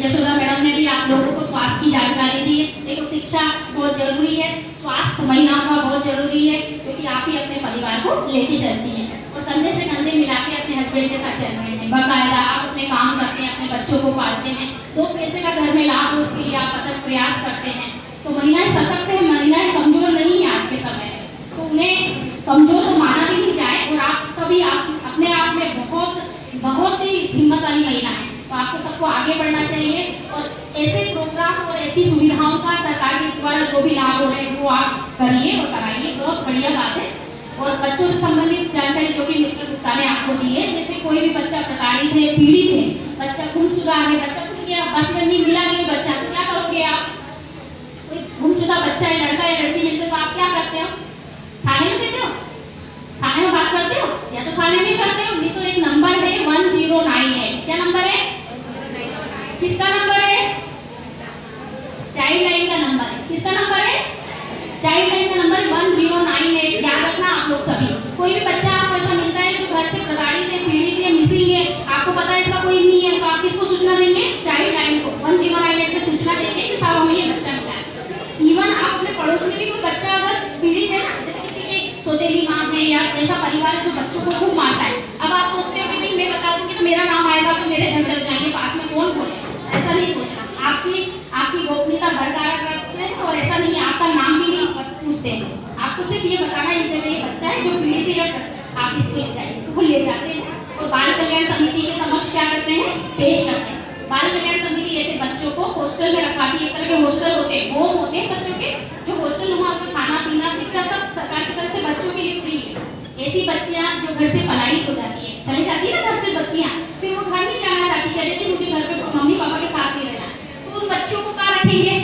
यशोदा मैडम ने भी आप लोगों को स्वास्थ्य की जानकारी दी है। देखो शिक्षा बहुत जरूरी है, स्वास्थ्य महिलाओं का बहुत जरूरी है, क्योंकि आप ही अपने परिवार को लेके चलती हैं और कंधे से कंधे मिला के अपने हस्बैंड के साथ चल रहे हैं। बाकायदा आप अपने काम करते हैं, अपने बच्चों को पालते हैं, दो पैसे का घर में लाभ हो उसके लिए आप अथक प्रयास करते हैं। तो महिलाएं सशक्त है, महिलाएं कमजोर नहीं है आज के समय में, तो उन्हें कमजोर तो माना भी नहीं जाए। और आप सभी अपने आप में बहुत ही हिम्मत वाली महिला है, तो आपको सबको आगे बढ़ना चाहिए और ऐसे प्रोग्राम और ऐसी सुविधाओं का सरकार के द्वारा जो भी लाभ हो रहे हैं वो आप करिए और कराइए, बहुत बढ़िया बात है। और बच्चों से संबंधित जानकारी जो भी मिस्टर गुप्ता ने आपको दी है, जैसे कोई भी बच्चा प्रताड़ित है, पीड़ित है, बच्चा गुमशुदा है, बच्चा कुछ किया, बस में नहीं मिला नहीं बच्चा, तो क्या करोगे आप? कोई गुमशुदा बच्चा है, लड़का या लड़की मिलते तो आप क्या करते हो? थाने में देते हो? थाने में बात करते हो? या तो थाने में करते हो, नहीं तो एक नंबर है 109 है। क्या नंबर है? किसका नंबर है? चाइल्ड लाइन का नंबर है। किसका नंबर है? चाइल्ड लाइन का नंबर 1098। याद रखना आप लोग सभी। कोई भी बच्चा आपको ऐसा मिलता है जो घर से प्रताड़ित है, पीड़ित है, मिसिंग है, आपको पता है इसका कोई नहीं है, तो आप किसको सूचना देंगे? चाइल्ड लाइन को 1098 पे सूचना देंगे कि साहब हमें ये बच्चा मिला है। इवन आप अपने पड़ोस में भी कोई बच्चा अगर पीड़ित है ना, जैसे किसी की सौतेली माँ है या ऐसा परिवार जो बच्चों को खूब मारता है, अब आप सोचते हो कि भाई मैं बता दूंगी तो मेरा नाम आएगा तो मेरे झंडे लग जाएंगे, पास में कौन बोले? ऐसा नहीं सोचना। आपकी गोपनीयता बरकरार रखते हैं और ऐसा नहीं है आपका नाम भी नहीं पूछते हैं, आपको सिर्फ ये बताना है जैसे ये बच्चा है जो पीड़ित है, आप इसको ले जाइए, तो वो ले जाते हैं और बाल कल्याण समिति के समक्ष क्या करते हैं? पेश करते हैं। बाल कल्याण समिति ऐसे बच्चों को हॉस्टल में रखवाती है। एक तरह के हॉस्टल होते हैं, होम होते हैं बच्चों के, जो हॉस्टल में वहाँ खाना पीना शिक्षा सब सरकार की तरफ से बच्चों के लिए फ्री है। ऐसी बच्चियाँ जो घर से पलायित हो जाती है, चली जाती है ना घर से बच्चियाँ, फिर वो घर नहीं जाना चाहती, कहती है मुझे घर पे मम्मी पापा के साथ ही रहना, तो उन बच्चों को कहाँ रखेंगे?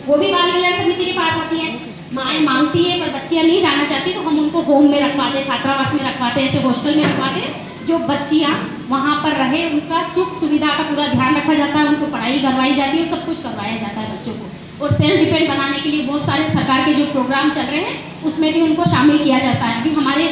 वो भी बाल कल्याण समिति के पास आती है, माएँ मांगती है पर बच्चियाँ नहीं जाना चाहती, तो हम उनको होम में रखवाते हैं, छात्रावास में रखवाते हैं, ऐसे हॉस्टल में रखवाते हैं, जो बच्चियाँ वहाँ पर रहे, उनका सुख सुविधा का पूरा ध्यान रखा जाता है, उनको पढ़ाई करवाई जाती है, सब कुछ करवाया जाता है बच्चों को। और सेल्फ डिपेंड बनाने के लिए बहुत सारे सरकार के जो प्रोग्राम चल रहे हैं उसमें भी उनको शामिल किया जाता है। अभी हमारे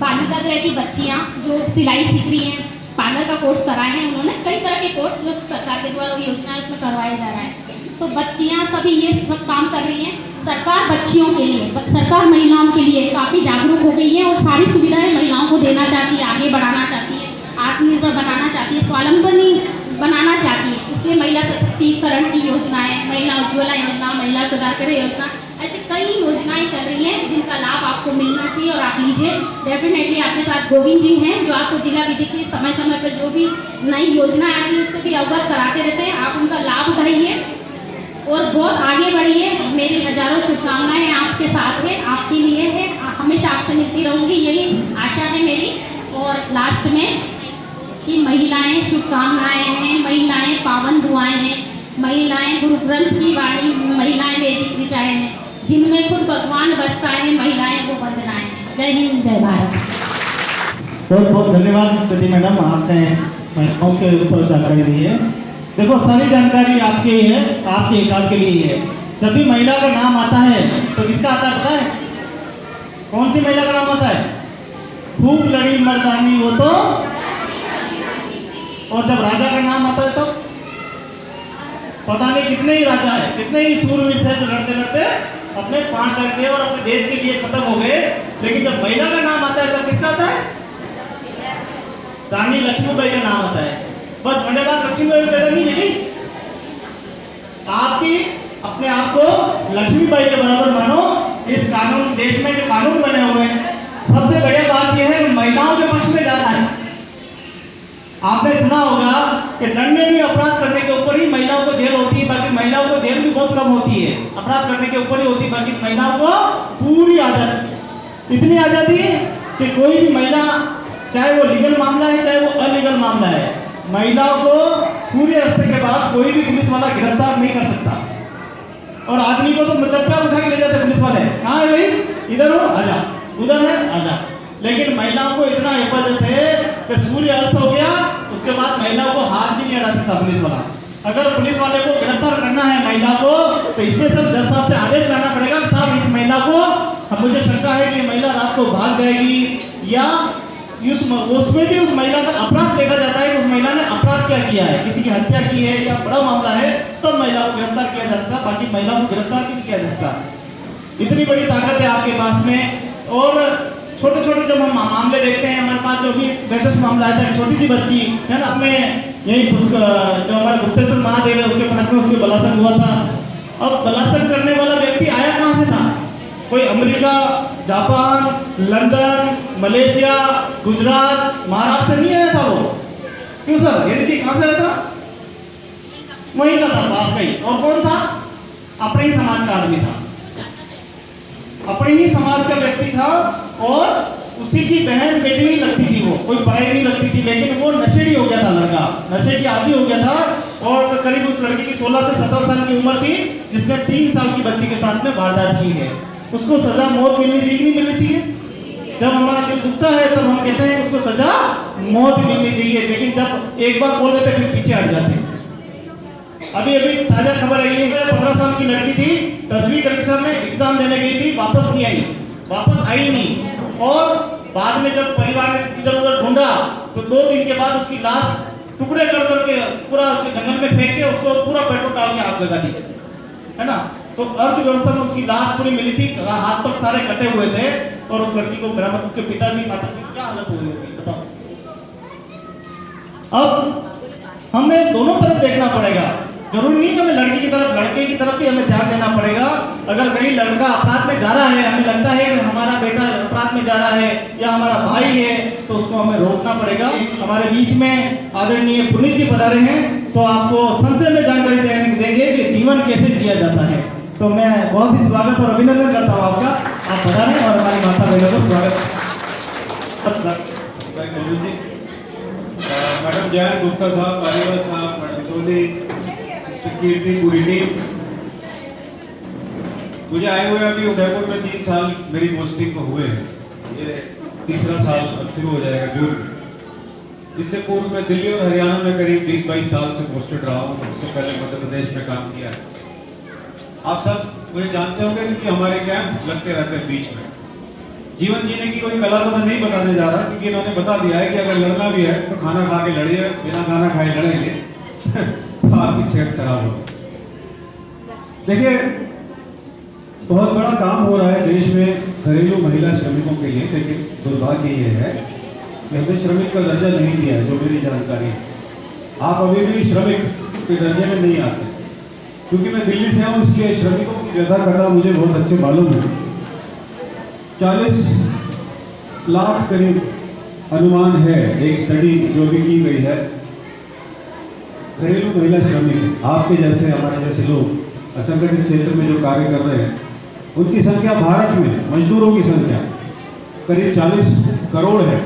बालिका गृह की बच्चियाँ जो सिलाई सीख रही हैं, पार्लर का कोर्स कराए हैं उन्होंने, कई तरह के कोर्स जो सरकार के द्वारा योजना है उसमें करवाया जा रहा है। तो बच्चियाँ सभी ये सब काम कर रही हैं। सरकार बच्चियों के लिए सरकार महिलाओं के लिए काफ़ी जागरूक हो गई है और सारी सुविधाएं महिलाओं को देना चाहती है, आगे बढ़ाना चाहती है, आत्मनिर्भर बनाना चाहती है, स्वावलंबनी बनाना चाहती है। इसलिए महिला सशक्तिकरण की योजनाएं, महिला उज्ज्वला योजना, महिला सुधार करे योजना, ऐसी कई योजनाएं चल रही हैं जिनका लाभ आपको मिलना चाहिए और आप लीजिए। डेफिनेटली आपके साथ गोविंद जी हैं जो आपको जिला विधि की समय समय पर जो भी नई योजना आती है उससे भी अवगत कराते रहते हैं। आप उनका लाभ उठाइए और बहुत आगे बढ़िए। मेरी हजारों शुभकामनाएं आपके साथ है, आपके लिए है, हमेशा आपसे मिलती रहूँगी, यही आशा है मेरी। और लास्ट में कि महिलाएं शुभकामनाएं हैं, महिलाएं पावन दुआएं हैं, महिलाएं गुरु ग्रंथ की वाणी, महिलाएं वैदिक विचारें हैं, जिनमें खुद भगवान बसता है, महिलाएं वो वंदनाएं। जय हिंद, जय भारत। बहुत बहुत धन्यवाद प्रति मैडम, आपने महिलाओं के ऊपर जानकारी दी है। देखो सारी जानकारी आपके ही है, आपके हिसाब के लिए ही है। जब भी महिला का नाम आता है तो किसका आता है पता है? कौन सी महिला का नाम आता है? खूब लड़ी मर्दानी वो तो। और जब राजा का नाम आता है तो पता नहीं कितने ही राजा है, कितने ही सूरवीर थे जो लड़ते लड़ते अपने प्राण त्याग दिए और अपने देश के लिए खत्म हो गए। लेकिन जब महिला का नाम आता है तब किसका आता है? रानी लक्ष्मीबाई का नाम आता है। बस वंदे मातरम लक्ष्मीबाई पैदा नहीं है, आपकी अपने आप को लक्ष्मीबाई के बराबर मानो। इस कानून, देश में जो कानून बने हुए हैं, सबसे बढ़िया बात यह है कि महिलाओं के पक्ष में जाता है। आपने सुना होगा कि दंडनीय अपराध करने के ऊपर ही महिलाओं को जेल होती है, बाकी महिलाओं को जेल भी बहुत कम होती है। अपराध करने के ऊपर ही होती है, बाकी महिलाओं को पूरी आजादी, इतनी आजादी कि कोई भी महिला, चाहे वो लीगल मामला है चाहे वो अलीगल मामला है, महिलाओं को सूर्यास्त के बाद कोई भी पुलिस वाला गिरफ्तार नहीं कर सकता। और आदमी को तो मदरसा उठा के ले जाते पुलिस वाले, कहाँ है भाई, इधर हो आजा, उधर है आजा। लेकिन महिलाओं को इतना हिफाजत है कि सूर्य अस्त हो गया उसके बाद महिलाओं को हाथ भी नहीं अड़ा सकता पुलिस वाला। अगर पुलिस वाले को गिरफ्तार करना है महिला को तो इसमें सब जज साहब से आदेश लाना पड़ेगा, साहब इस महिला को, मुझे शंका है कि ये महिला रात को भाग जाएगी, या उसमें भी उस महिला का अपराध देखा जाता है कि उस महिला ने अपराध क्या किया है, किसी की हत्या की है या बड़ा मामला है, तब महिला को गिरफ्तार किया जा सकता, बाकी महिलाओं को गिरफ्तार नहीं किया जा सकता। इतनी बड़ी ताकत है आपके पास में। और छोटे छोटे जब हम मामले देखते हैं, हमारे पास जो भी लेटेस्ट मामला आता है, छोटी सी बच्ची है ना, अपने यही जो हमारे गुप्तेश्वर महादेव है उसके पास में उसके बलात्कार हुआ था। अब बलात्कार करने वाला व्यक्ति आया कहाँ से था? कोई America, Japan, London, Malaysia, Gujarat, Maharashtra से नहीं आया था वो। क्यों सर, ये देखिए कहाँ से आया था? वहीं का था, पास का ही। और कौन था? अपने ही समाज का आदमी था, अपने ही समाज का व्यक्ति था, और उसी की बहन बेटी नहीं लगती थी, वो कोई पढ़ाई नहीं लगती थी, लेकिन वो नशेड़ी हो गया था, लड़का नशे की आदी हो गया था। और करीब उस लड़की की 16 से 17 साल की उम्र थी, जिसने 3 साल की बच्ची के साथ में वारदात की है। उसको सजा मौत मिलनी चाहिए, नहीं मिलनी चाहिए? जब हमारा दिल दुखता है तब हम कहते हैं उसको सजा मौत मिलनी चाहिए, लेकिन जब एक बार बोल देते फिर पीछे हट जाते हैं। अभी अभी ताजा खबर आई है, 15 साल की लड़की थी, 10वीं कक्षा में एग्जाम देने गई थी, वापस आई नहीं। और बाद में जब परिवार ने इधर उधर ढूंढा तो 2 दिन के बाद उसकी लाश टुकड़े कर करके पूरा जंगल में फेंक के उसको पूरा पेट्रोल डाल के आग लगा दी, है ना। तो अर्थव्यवस्था में उसकी लाश पूरी मिली थी, हाथ पर सारे कटे हुए थे, और उस लड़की को बरामद, उसके पिताजी माताजी क्या हालत हुई होगी बताओ। अब हमें दोनों तरफ देखना पड़ेगा, जरूरी नहीं हमें लड़की की तरफ, लड़के की तरफ भी हमें ध्यान देना पड़ेगा। अगर कहीं लड़का अपराध में जा रहा है, हमें लगता है कि हमारा बेटा अपराध में जा रहा है या हमारा भाई है, तो उसको हमें रोकना पड़ेगा। हमारे बीच में आदरणीय पुनीत जी पधारे हैं, तो आपको संक्षेप में जानकारी देंगे कि जीवन कैसे जिया जाता है। तो मैं बहुत ही स्वागत और अभिनंदन करता हूँ आपका, आप पधारें और हमारी माता बहनों को स्वागत। मैडम जयंत गुप्ता साहब, पालीवाल साहब, सोनी, कीर्ति, पूरी टीम। मुझे आए हुए अभी उदयपुर में 3 साल मेरी पोस्टिंग को हुए हैं, ये 3रा साल अब शुरू हो जाएगा जून। इससे पूर्व मैं दिल्ली और हरियाणा में करीब 20-22 साल से पोस्टेड रहा हूँ, उससे पहले मध्य प्रदेश में काम किया है। आप सब मुझे जानते होंगे कि हमारे कैंप लगते रहते हैं बीच में। जीवन जीने की कोई कला तो मैं नहीं बताने जा रहा, क्योंकि इन्होंने बता दिया है कि अगर लड़ना भी है तो खाना खा के लड़िए, बिना खाना खाए लड़ेंगे तो आपकी सेहत खराब होगी। देखिए, बहुत बड़ा काम हो रहा है देश में घरेलू महिला श्रमिकों के लिए, लेकिन दुर्भाग्य ये है कि हमें श्रमिक का दर्जा नहीं दिया है, जो मेरी जानकारी है। आप अभी भी श्रमिक के दर्जे में नहीं आते, क्योंकि मैं दिल्ली से हूँ, इसलिए श्रमिकों की व्यथा करना मुझे बहुत अच्छे मालूम है। 40 लाख करीब अनुमान है, एक स्टडी जो भी की गई है, घरेलू महिला श्रमिक आपके जैसे हमारे जैसे लोग असंगठित क्षेत्र में जो कार्य कर रहे हैं, उनकी संख्या भारत में मजदूरों की संख्या करीब 40 करोड़ है,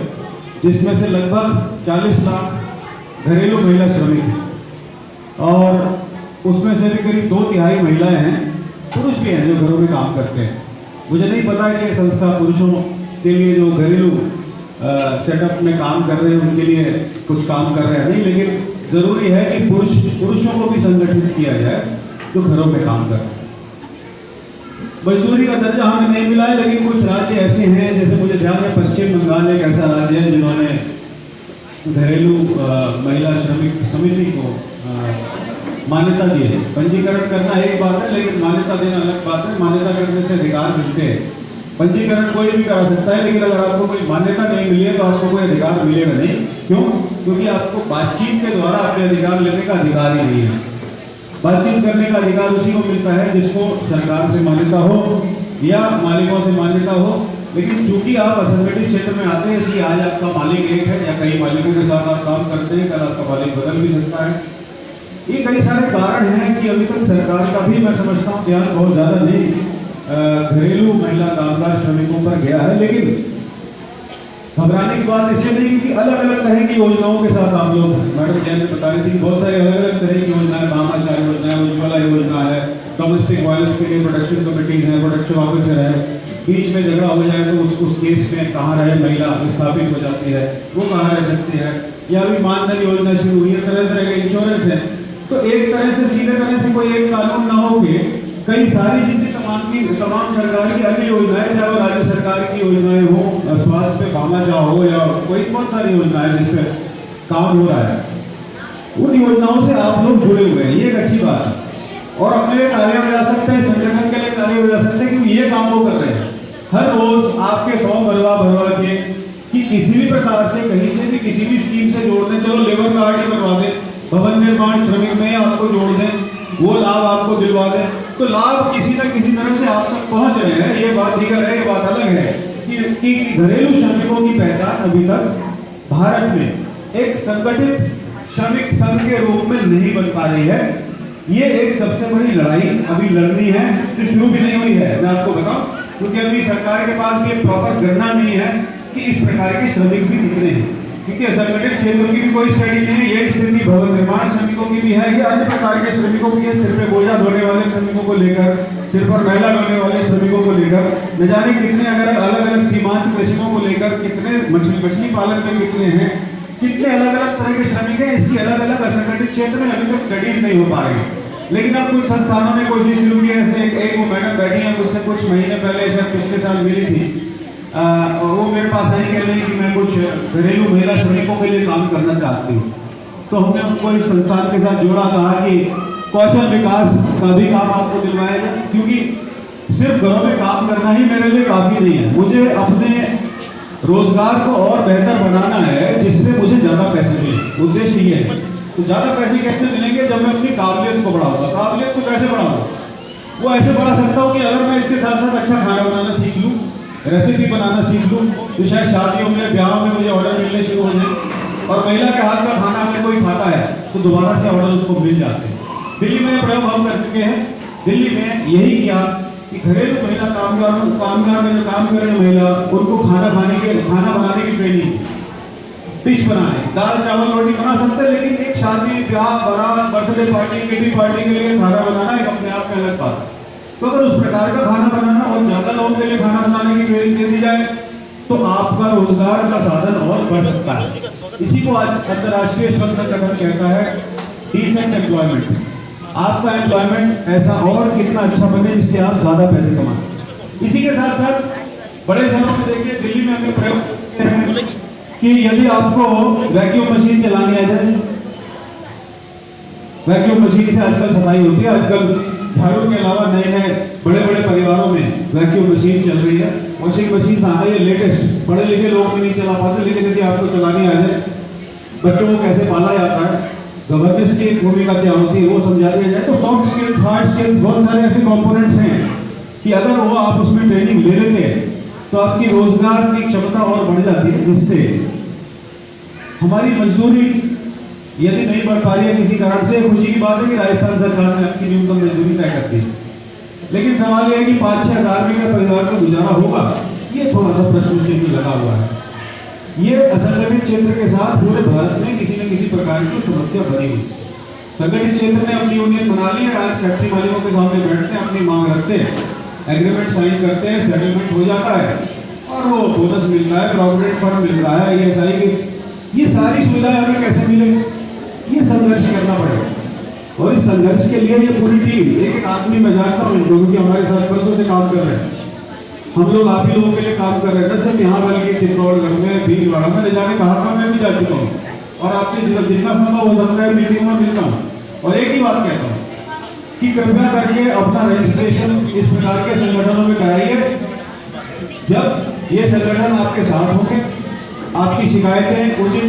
जिसमें से लगभग 40 लाख घरेलू महिला श्रमिक हैं और उसमें से भी करीब 2/3 महिलाएं हैं, पुरुष भी हैं जो घरों में काम करते हैं। मुझे नहीं पता है कि ये संस्था पुरुषों के लिए जो घरेलू सेटअप में काम कर रहे हैं उनके लिए कुछ काम कर रहे हैं नहीं, लेकिन ज़रूरी है कि पुरुषों को भी संगठित किया जाए जो घरों में काम कर रहे हैं। मजदूरी का दर्जा हमें नहीं मिला है, लेकिन कुछ राज्य ऐसे हैं, जैसे मुझे ध्यान है पश्चिम बंगाल एक ऐसा राज्य है जिन्होंने घरेलू महिला श्रमिक समिति को मान्यता दी है। पंजीकरण करना एक बात है, लेकिन मान्यता देना अलग बात है। मान्यता करने से अधिकार मिलते हैं। पंजीकरण कोई भी करा सकता है, लेकिन अगर आपको कोई मान्यता नहीं मिली है तो आपको कोई अधिकार मिलेगा नहीं। क्यों? क्योंकि आपको बातचीत के द्वारा अपने अधिकार लेने का अधिकार ही नहीं है। बातचीत करने का अधिकार उसी को मिलता है जिसको सरकार से मान्यता हो या मालिकों से मान्यता हो। लेकिन चूंकि आप असंगठित क्षेत्र में आते हैं, इसलिए आज आपका मालिक एक है या कई मालिकों के साथ आप काम करते हैं, कल आपका मालिक बदल भी सकता है। ये कई सारे कारण हैं कि अभी तक सरकार का भी मैं समझता हूँ ध्यान बहुत ज़्यादा नहीं घरेलू महिला कामगार श्रमिकों पर गया है। लेकिन घबराने की बात इसलिए नहीं, क्योंकि अलग अलग तरह की योजनाओं के साथ आप लोग, मैडम जैन ने बता रही थी, बहुत सारी अलग अलग तरह की योजनाएं, भामाशाह योजना है, उज्ज्वला योजना है, डोमेस्टिक वायलेंस के लिए प्रोटेक्शन कमेटीज हैं, प्रोटेक्शन ऑफिसर है। बीच में झगड़ा हो जाए तो उस केस में कहाँ रहे महिला विस्थापित हो जाती है, वो कहाँ रह सकती है। या अभी मानधन योजना शुरू हुई है, तरह तरह के इंश्योरेंस है। तो एक तरह से सीधे तरह से कोई एक कानून ना हो के कई सारी जितनी तमाम सरकार की अन्य योजनाएं, चाहे वो राज्य सरकार की योजनाएं हो, स्वास्थ्य पे भामाशाह हो या कोई बहुत सारी योजनाएं जिस पे काम हो रहा है, उन योजनाओं से आप लोग जुड़े हुए हैं। ये एक अच्छी बात है और अपने लिए कार्य हो जा सकते हैं, संगठन के लिए कार्य हो जा सकते हैं, क्योंकि ये काम वो कर रहे हैं। हर रोज आपके फॉर्म भरवा के कि किसी भी प्रकार से कहीं से भी किसी भी स्कीम से जोड़ दें, चलो लेबर कार्ड ही बनवा दें, भवन निर्माण श्रमिक में आपको जोड़ दें, वो लाभ आपको दिलवा दें, तो लाभ किसी न किसी तरह से आप तक पहुंच रहे हैं। ये बात दीगर है, ये बात अलग है कि घरेलू श्रमिकों की पहचान अभी तक भारत में एक संगठित श्रमिक संघ के रूप में नहीं बन पा रही है। ये एक सबसे बड़ी लड़ाई अभी लड़नी है, जो शुरू भी नहीं हुई है, मैं आपको बताऊं, क्योंकि अभी सरकार के पास ये प्रॉपर गणना नहीं है कि इस प्रकार के श्रमिक भी कितने हैं, क्योंकि असंगठित क्षेत्रों की भी कोई स्टडी नहीं है। ये स्थिति भवन निर्माण श्रमिकों की भी है, ये अन्य प्रकार के श्रमिकों की है, सिर पे बोझा ढोने वाले श्रमिकों को लेकर, सिर पर मैला ढोने वाले श्रमिकों को लेकर, न जाने कितने अगर अलग अलग सीमांत कृषकों को लेकर कितने मछली पालन में कितने हैं, कितने अलग अलग तरह के श्रमिक हैं। इसकी अलग अलग असंगठित क्षेत्र में अभी तक स्टडीज नहीं हो पा रही। लेकिन अब कुछ संस्थानों ने कोशिश शुरू की है। ऐसे एक वो मैडम बैठी है, मुझसे कुछ महीने पहले शायद पिछले साल मिली थी, वो मेरे पास आई कह रही कि मैं कुछ घरेलू महिला श्रमिकों के लिए काम करना चाहती हूँ। तो हमने उनको इस संस्थान के साथ जोड़ा, कहा कि कौशल विकास का भी काम आपको दिलवाया जाए, क्योंकि सिर्फ घरों में काम करना ही मेरे लिए काफ़ी नहीं है। मुझे अपने रोजगार को और बेहतर बनाना है, जिससे मुझे ज़्यादा पैसे मिले। उद्देश्य ये है। तो ज़्यादा पैसे कैसे मिलेंगे? जब मैं अपनी काबिलियत को बढ़ाऊंगा। काबिलियत को कैसे बढ़ाऊंगा? वो ऐसे बढ़ा सकता हूँ कि अगर मैं इसके साथ साथ अच्छा खाना बनाना सीख लूँ, रेसिपी बनाना सीख लूँ, तो शायद शादियों में ब्याहों में मुझे ऑर्डर मिलने शुरू हो जाए। और महिला के हाथ का खाना अगर कोई खाता है तो दोबारा से ऑर्डर उसको मिल जाते हैं। दिल्ली में प्रयोग हम कर चुके हैं। दिल्ली में यही किया कि घरेलू महिला कामगार में जो काम कर रहे महिला, उनको खाना बनाने की ट्रेनिंग, डिश बनाने, दाल चावल रोटी बना सकते हैं, लेकिन एक शादी ब्याह बारात बर्थडे पार्टी किटी पार्टी के लिए खाना बनाना एक अपने आप में अलग बात है। तो अगर उस प्रकार का खाना बनाना और ज़्यादा लोगों के लिए खाना बनाने की ट्रेनिंग दे दी जाए तो आपका रोजगार का साधन और बढ़ सकता है। इसी को आज अंतर्राष्ट्रीय श्रम संगठन कहता है डिसेंट एम्प्लॉयमेंट। आपका एम्प्लॉयमेंट ऐसा और कितना अच्छा बने जिससे आप ज़्यादा पैसे कमाएं। इसी के साथ साथ बड़े शहरों में देखिए, दिल्ली में हमने प्रयोग किए हैं कि यदि आपको वैक्यूम मशीन चलानी आ जाए, वैक्यूम मशीन से आजकल सफाई होती है, आजकल झाड़ू के अलावा नए नए बड़े बड़े परिवारों में वैक्यूम मशीन चल रही है, वॉशिंग मशीन आ गई है लेटेस्ट। पढ़े लिखे लोग भी नहीं चला पाते, लेकिन यदि आपको चलानी आ जाए, बच्चों को कैसे पाला जाता है, गवर्नेंस की भूमिका क्या होती है वो समझा दिया जाए, तो सॉफ्ट स्किल्स, हार्ड स्किल्स, बहुत सारे ऐसे कंपोनेंट्स हैं कि अगर वो आप उसमें ट्रेनिंग ले लेते हैं तो आपकी रोजगार की क्षमता और बढ़ जाती है, जिससे हमारी मजदूरी यदि नहीं बढ़ पा रही है किसी कारण से, खुशी की बात है कि राजस्थान सरकार ने आपकी न्यूनतम मजदूरी तय कर दी, लेकिन सवाल यह है कि 5-6 हज़ार में परिवार का गुजारा होगा, ये थोड़ा सा प्रश्न चिन्ह लगा हुआ है। ये असंगठित क्षेत्र के साथ पूरे भारत में किसी न किसी प्रकार की समस्या बनी हुई। संगठित क्षेत्र ने अपनी यूनियन बना ली है, आज फैक्ट्री मालिकों के सामने बैठते हैं, अपनी मांग रखते हैं, एग्रीमेंट साइन करते हैं, सेटलमेंट हो जाता है और वो बोनस मिल रहा है, प्रोविडेंट फंड मिल रहा है, ESI की ये सारी सुविधाएं हमें कैसे मिलेगी? ये संघर्ष करना पड़ेगा। और इस संघर्ष के लिए ये पूरी टीम, एक आदमी मैं जानता हूँ क्योंकि हमारे साथ वर्षों से काम कर रहे हैं, हम लोग आप ही लोगों के लिए काम कर रहे हैं, न सिर्फ यहाँ बल्कि चित्तौड़गढ़ में, भीलवाड़ा में, जाने कहा था, मैं भी जा चुका हूँ और आपके जितना संभव हो सकता है मीटिंग में मिलता हूँ और एक ही बात कहता हूँ कि कृपया करके अपना रजिस्ट्रेशन इस प्रकार के संगठनों में कराइए। जब ये संगठन आपके साथ होंगे, आपकी शिकायतें उचित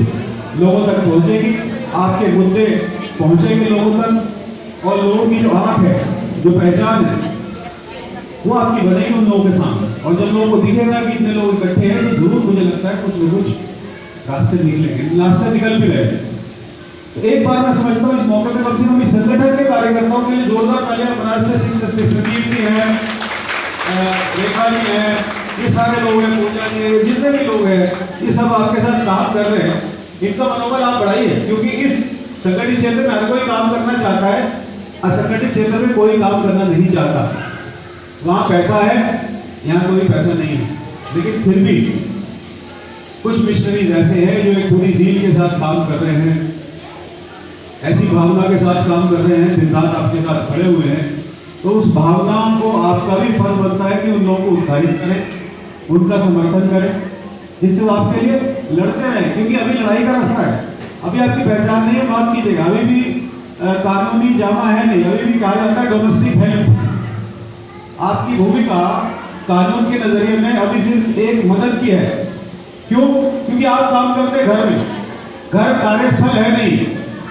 लोगों तक पहुंचेगी, आपके मुद्दे पहुंचेंगे लोगों तक और लोगों की जो आंख है, जो पहचान है, वो आपकी बनेगी उन लोगों के सामने। और जब लोगों को दिखेगा कि इतने लोग इकट्ठे हैं तो जरूर मुझे लगता है कुछ न कुछ रास्ते निकलेंगे, रास्ते निकल भी रहे। तो एक बार मैं समझता हूँ इस मौके पर कम से कम इस संगठन के कार्यकर्ताओं के लिए जोरदार तालियां बना। सिस्टर जी हैं, रेखा जी हैं, ये सारे लोग हैं, पूजा जी हैं, जितने भी लोग हैं, ये सब आपके साथ काम कर रहे हैं। इनका मनोबल आप बढ़ाइए, क्योंकि इस संगठित क्षेत्र में हर कोई काम करना चाहता है, असंगठित क्षेत्र में कोई काम करना नहीं चाहता। वहाँ पैसा है, यहाँ कोई पैसा नहीं है, लेकिन फिर भी कुछ मिशनरीज ऐसे हैं जो एक पूरी ज़ील के साथ काम कर रहे हैं, ऐसी भावना के साथ काम कर रहे हैं, दिन रात आपके साथ खड़े हुए हैं। तो उस भावना को आपका भी फर्ज बनता है कि उन लोगों को उत्साहित करें, उनका समर्थन करें, जिससे वो आपके लिए लड़ते रहें, क्योंकि अभी लड़ाई का रास्ता है, अभी आपकी पहचान नहीं है, माफ कीजिएगा, अभी भी कानूनी जामा है नहीं, अभी भी कहा जाता है डोमेस्टिक हेल्प। आपकी भूमिका कानून के नजरिए में अभी सिर्फ एक मदद की है। क्यों? क्योंकि आप काम करते घर में, घर कार्यस्थल है नहीं,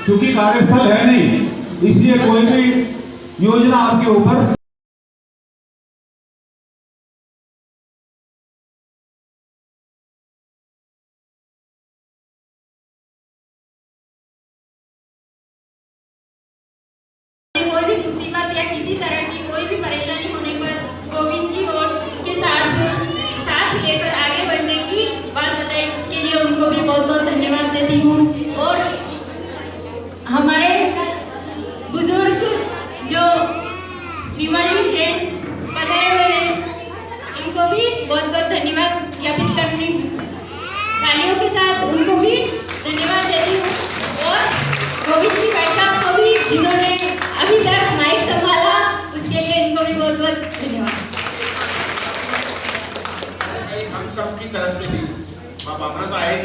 क्योंकि कार्यस्थल है नहीं, इसलिए कोई भी योजना आपके ऊपर कोई भी मुसीबत या किसी तरह की कोई भी परेशानी होने पर गोविंद जी और उनके साथ लेकर आगे बढ़ने की बात बताई, उसके लिए उनको भी बहुत बहुत धन्यवाद देती हूँ। और हमारे बुजुर्ग जो विमल जी पधारे हुए हैं, इनको भी बहुत बहुत धन्यवाद ज्ञापित करनी, तालियों के साथ उनको भी धन्यवाद देती हूँ। और गोविंद जी भाई साहब को भी, जिन्होंने अभी तक माइक संभाला, उसके लिए इनको भी बहुत बहुत धन्यवाद। हम सब की तरफ से भी माँ बापना तो आए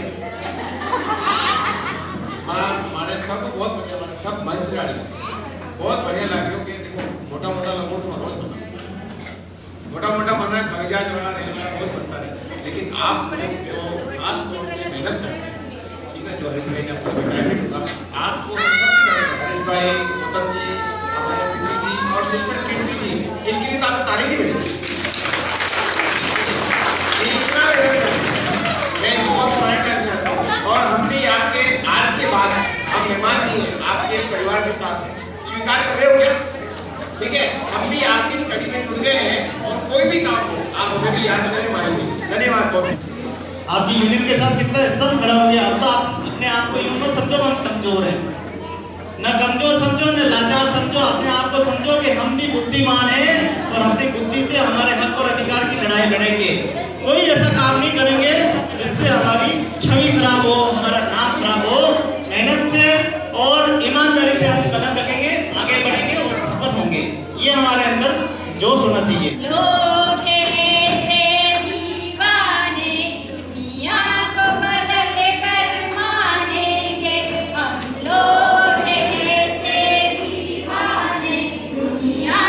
हमारे सब बहुत बढ़िया, सब मंच से आए, बहुत बढ़िया लग रही हो कि देखो मोटा मोटा लंगोट बहुत मोटा मोटा बना है, खर्जा जो बना है बहुत बनता है, लेकिन आप जो खास तौर से मेहनत करते हैं, ठीक है, जो है आपको बेनिफिट होगा, आपको भाई मतलब जी, हमारे पिता जी और सिस्टर किंडी जी, इनकी भी तारीफ है। मैं बहुत स्वागत करना चाहता हूँ और हम भी आपके आज के बाद हम मेहमान नहीं है, आपके परिवार के साथ हैं, स्वीकार कर रहे हो क्या? ठीक है, हम भी आपकी स्टडी में जुड़ गए हैं और कोई भी काम हो आप हमें भी याद करने वाले। धन्यवाद बहुत। आपकी यूनियन के साथ कितना स्तंभ खड़ा हो गया। अब तो आप अपने आप को यूं मत समझो हम कमजोर हैं, न कमजोर समझो न लाचार समझो, अपने आप को समझो कि हम भी बुद्धिमान हैं और अपनी बुद्धि से हमारे हक और अधिकार की लड़ाई लड़ेंगे। कोई ऐसा काम नहीं करेंगे जिससे हमारी छवि खराब हो, हमारा नाम खराब हो। मेहनत से और ईमानदारी से हम कदम रखेंगे, आगे बढ़ेंगे और सफल होंगे। ये हमारे अंदर जोश होना चाहिए। लोग ऐसे दीवाने दुनिया को बदल कर मानेंगे, हम लोग ऐसे दीवाने दुनिया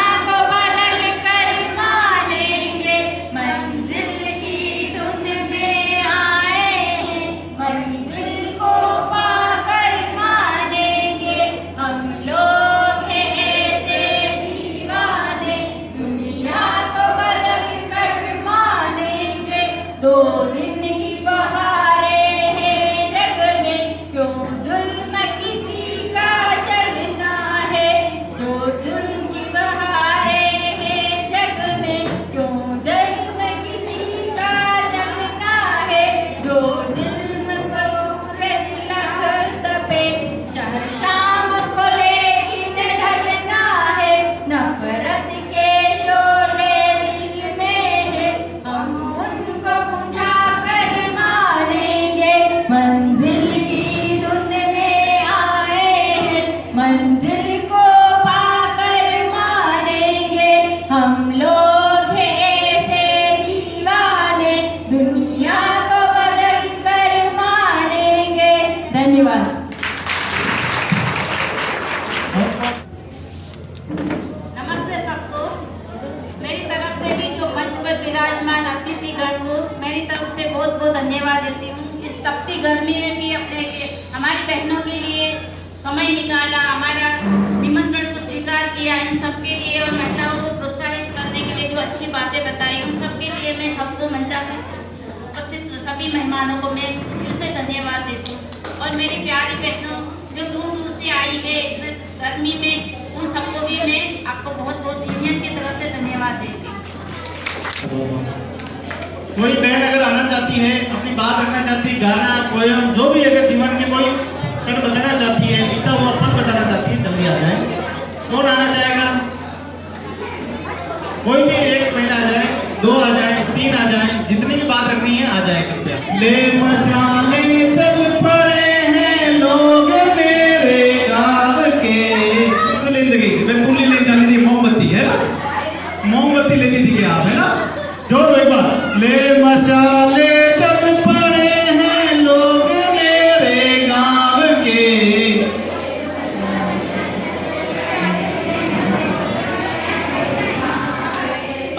धन्यवाद देती हूँ। इस तपती गर्मी में भी अपने लिए हमारी बहनों के लिए समय निकाला, हमारा निमंत्रण को स्वीकार किया, इन सबके लिए और महिलाओं को प्रोत्साहित करने के लिए जो अच्छी बातें बताई उन सबके लिए मैं सबको मंचा से उपस्थित सभी मेहमानों को मैं दिल से धन्यवाद देती हूँ। और मेरी प्यारी बहनों जो दूर दूर से आई है इस गर्मी में, उन सबको भी मैं आपको बहुत बहुत यूनियन की तरफ से धन्यवाद देती हूँ। कोई बहन अगर आना चाहती है, अपनी बात रखना चाहती है, गाना पोएम जो भी अगर जीवन में कोई क्षण बताना चाहती है, बीता हुआ पल बताना चाहती है, जल्दी आ जाए। कौन आना चाहेगा? कोई भी एक महिला आ जाए, 2 आ जाए, 3 आ जाए, जितनी भी बात रखनी है आ जाए कृपया। ले मचाने चल पड़े हैं लोग मेरे गाँव के, तो जिंदगी मैं पूरी ले जानी थी, मोमबत्ती है ना, मोमबत्ती लेनी थी आप, है ना, जो एक बार ले मचाले चल पड़े हैं लोग मेरे गाँव के,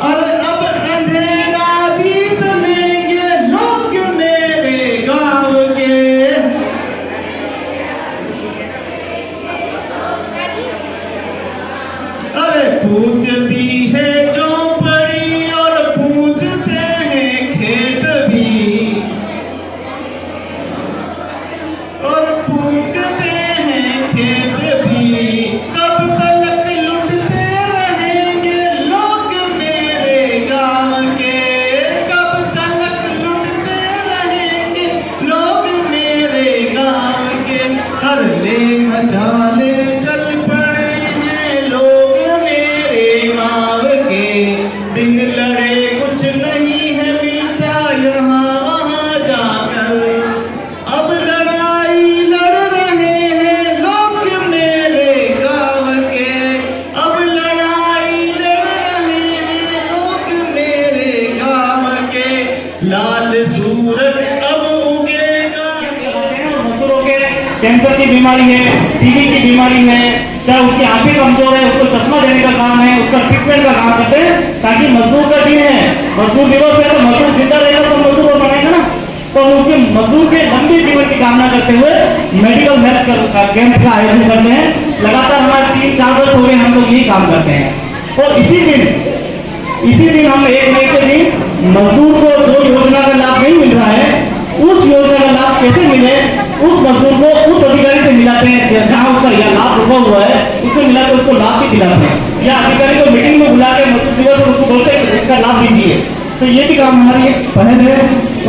अरे अब अंधेरा जीत लेंगे लोग मेरे गाँव के। अरे पूछती है जो पड़ी और पूछते हैं खेत भी, और पूछते हैं खेत भी, कब तक लुटते रहेंगे लोग मेरे गाँव के, कब तक लुटते रहेंगे लोग मेरे गाँव के। हर ले मचाले चल पड़े हैं लोग मेरे गाँव के, बिन लड़े कुछ नहीं है मिलता यहाँ वहाँ जाकर, अब लड़ाई लड़ रहे हैं लोग मेरे गाँव के, अब लड़ाई लड़ रहे हैं लोग मेरे गाँव के, लाल सूरज अब उगेगा। मजदूरों के कैंसर की बीमारी है, टीबी की बीमारी है, चाहे उसकी आंखें कमजोर है, उसको चश्मा देने का काम है, उसका ट्रीटमेंट का काम करते हैं, ताकि मजदूर का दिन है, मजदूर दिवस है, तो मजदूर जिंदा रहेगा तो मजदूर हो पाएगा ना, तो उसके मजदूर के लंबे जीवन की कामना करते हुए मेडिकल हेल्थ कैंप का आयोजन करते हैं। लगातार हमारे 3-4 वर्ष हो गए हम लोग यही काम करते हैं। और इसी दिन हम 1 मई के दिन मजदूर को जो योजना का लाभ नहीं मिल रहा है, उस योजना का लाभ कैसे मिले, उस मजदूर को उस अधिकारी से मिलाते हैं जहाँ उसका यह लाभ रुका हुआ है, उससे मिला के उसको लाभ भी दिलाते हैं, या अधिकारी को मीटिंग में बुला के मजदूर दिवस और उसको बोलते हैं इसका लाभ दीजिए। तो ये भी काम हमारी एक पहल है।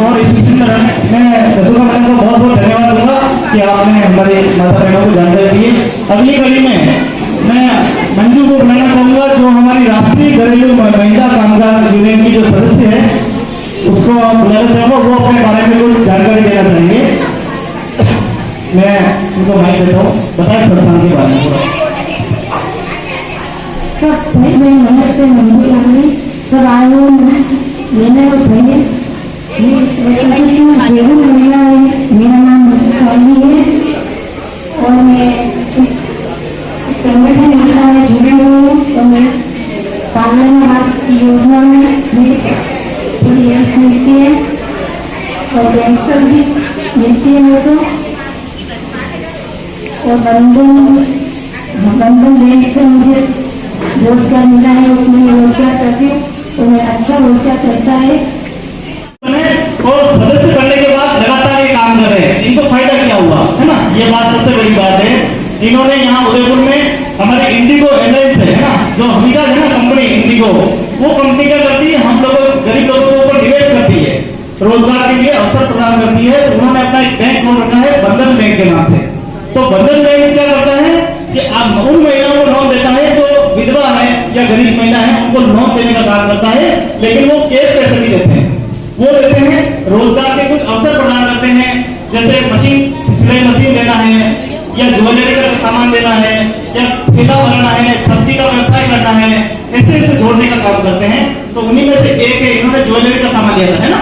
और इस विषय में मैं जसोदा मैडम को बहुत बहुत धन्यवाद दूंगा कि आपने हमारे माता बहनों को जानकारी दी है। अगली कड़ी में मैं मंजू को बुलाना चाहूँगा, जो हमारी राष्ट्रीय घरेलू महिला कामगार यूनियन की जो सदस्य है उसको बुलाना चाहूँगा, वो अपने बारे में कुछ जानकारी देना चाहेंगे। मैं उनको माइक देता हूँ, बताएं संस्थान के बारे में पूरा। सब मैं नमस्ते मंजू रानी सब आए हुए मैंने बताइए जेरू महिला है, मेरा नाम स्वामी है और मैं संगठन महिला में जुड़े हुए हूँ। तो मैं पार्लियामेंट की योजना में थोड़ी हेल्प मिलती है और पेंशन भी मिलती है मेरे को, और बंधन बैंक से मुझे रोजगार मिला है, उसमें रोजगार करके तो मैं अच्छा रोजगार चलता है। और सदस्य बनने के बाद लगातार ये काम कर रहे हैं, इनको फायदा क्या हुआ है ना, ये बात सबसे बड़ी बात है। इन्होंने यहाँ उदयपुर में हमारी इंडिगो एयरलाइंस है ना, जो हमीदा है ना कंपनी इंडिगो, वो कंपनी क्या करती है, हम लोगों गरीब लोगों के ऊपर निवेश करती है, रोजगार के लिए अवसर प्रदान करती है। उन्होंने अपना एक बैंक खोल रखा है बंधन बैंक के नाम से। तो बंधन बैंक क्या करता है कि आप उन महिलाओं को लोन देता है जो विधवा है या गरीब महिला है, उनको लोन देने का काम करता है, लेकिन वो कैश पैसे नहीं देते हैं, वो देते हैं रोजगार के कुछ अवसर प्रदान करते हैं, जैसे सिलाई मशीन देना है, या ज्वेलरी का सामान देना है, या ठेला भरना है, सब्जी का व्यवसाय करना है, ऐसे जोड़ने का काम करते हैं। तो उन्हीं में से एक है, इन्होंने ज्वेलरी का सामान लिया था, है ना,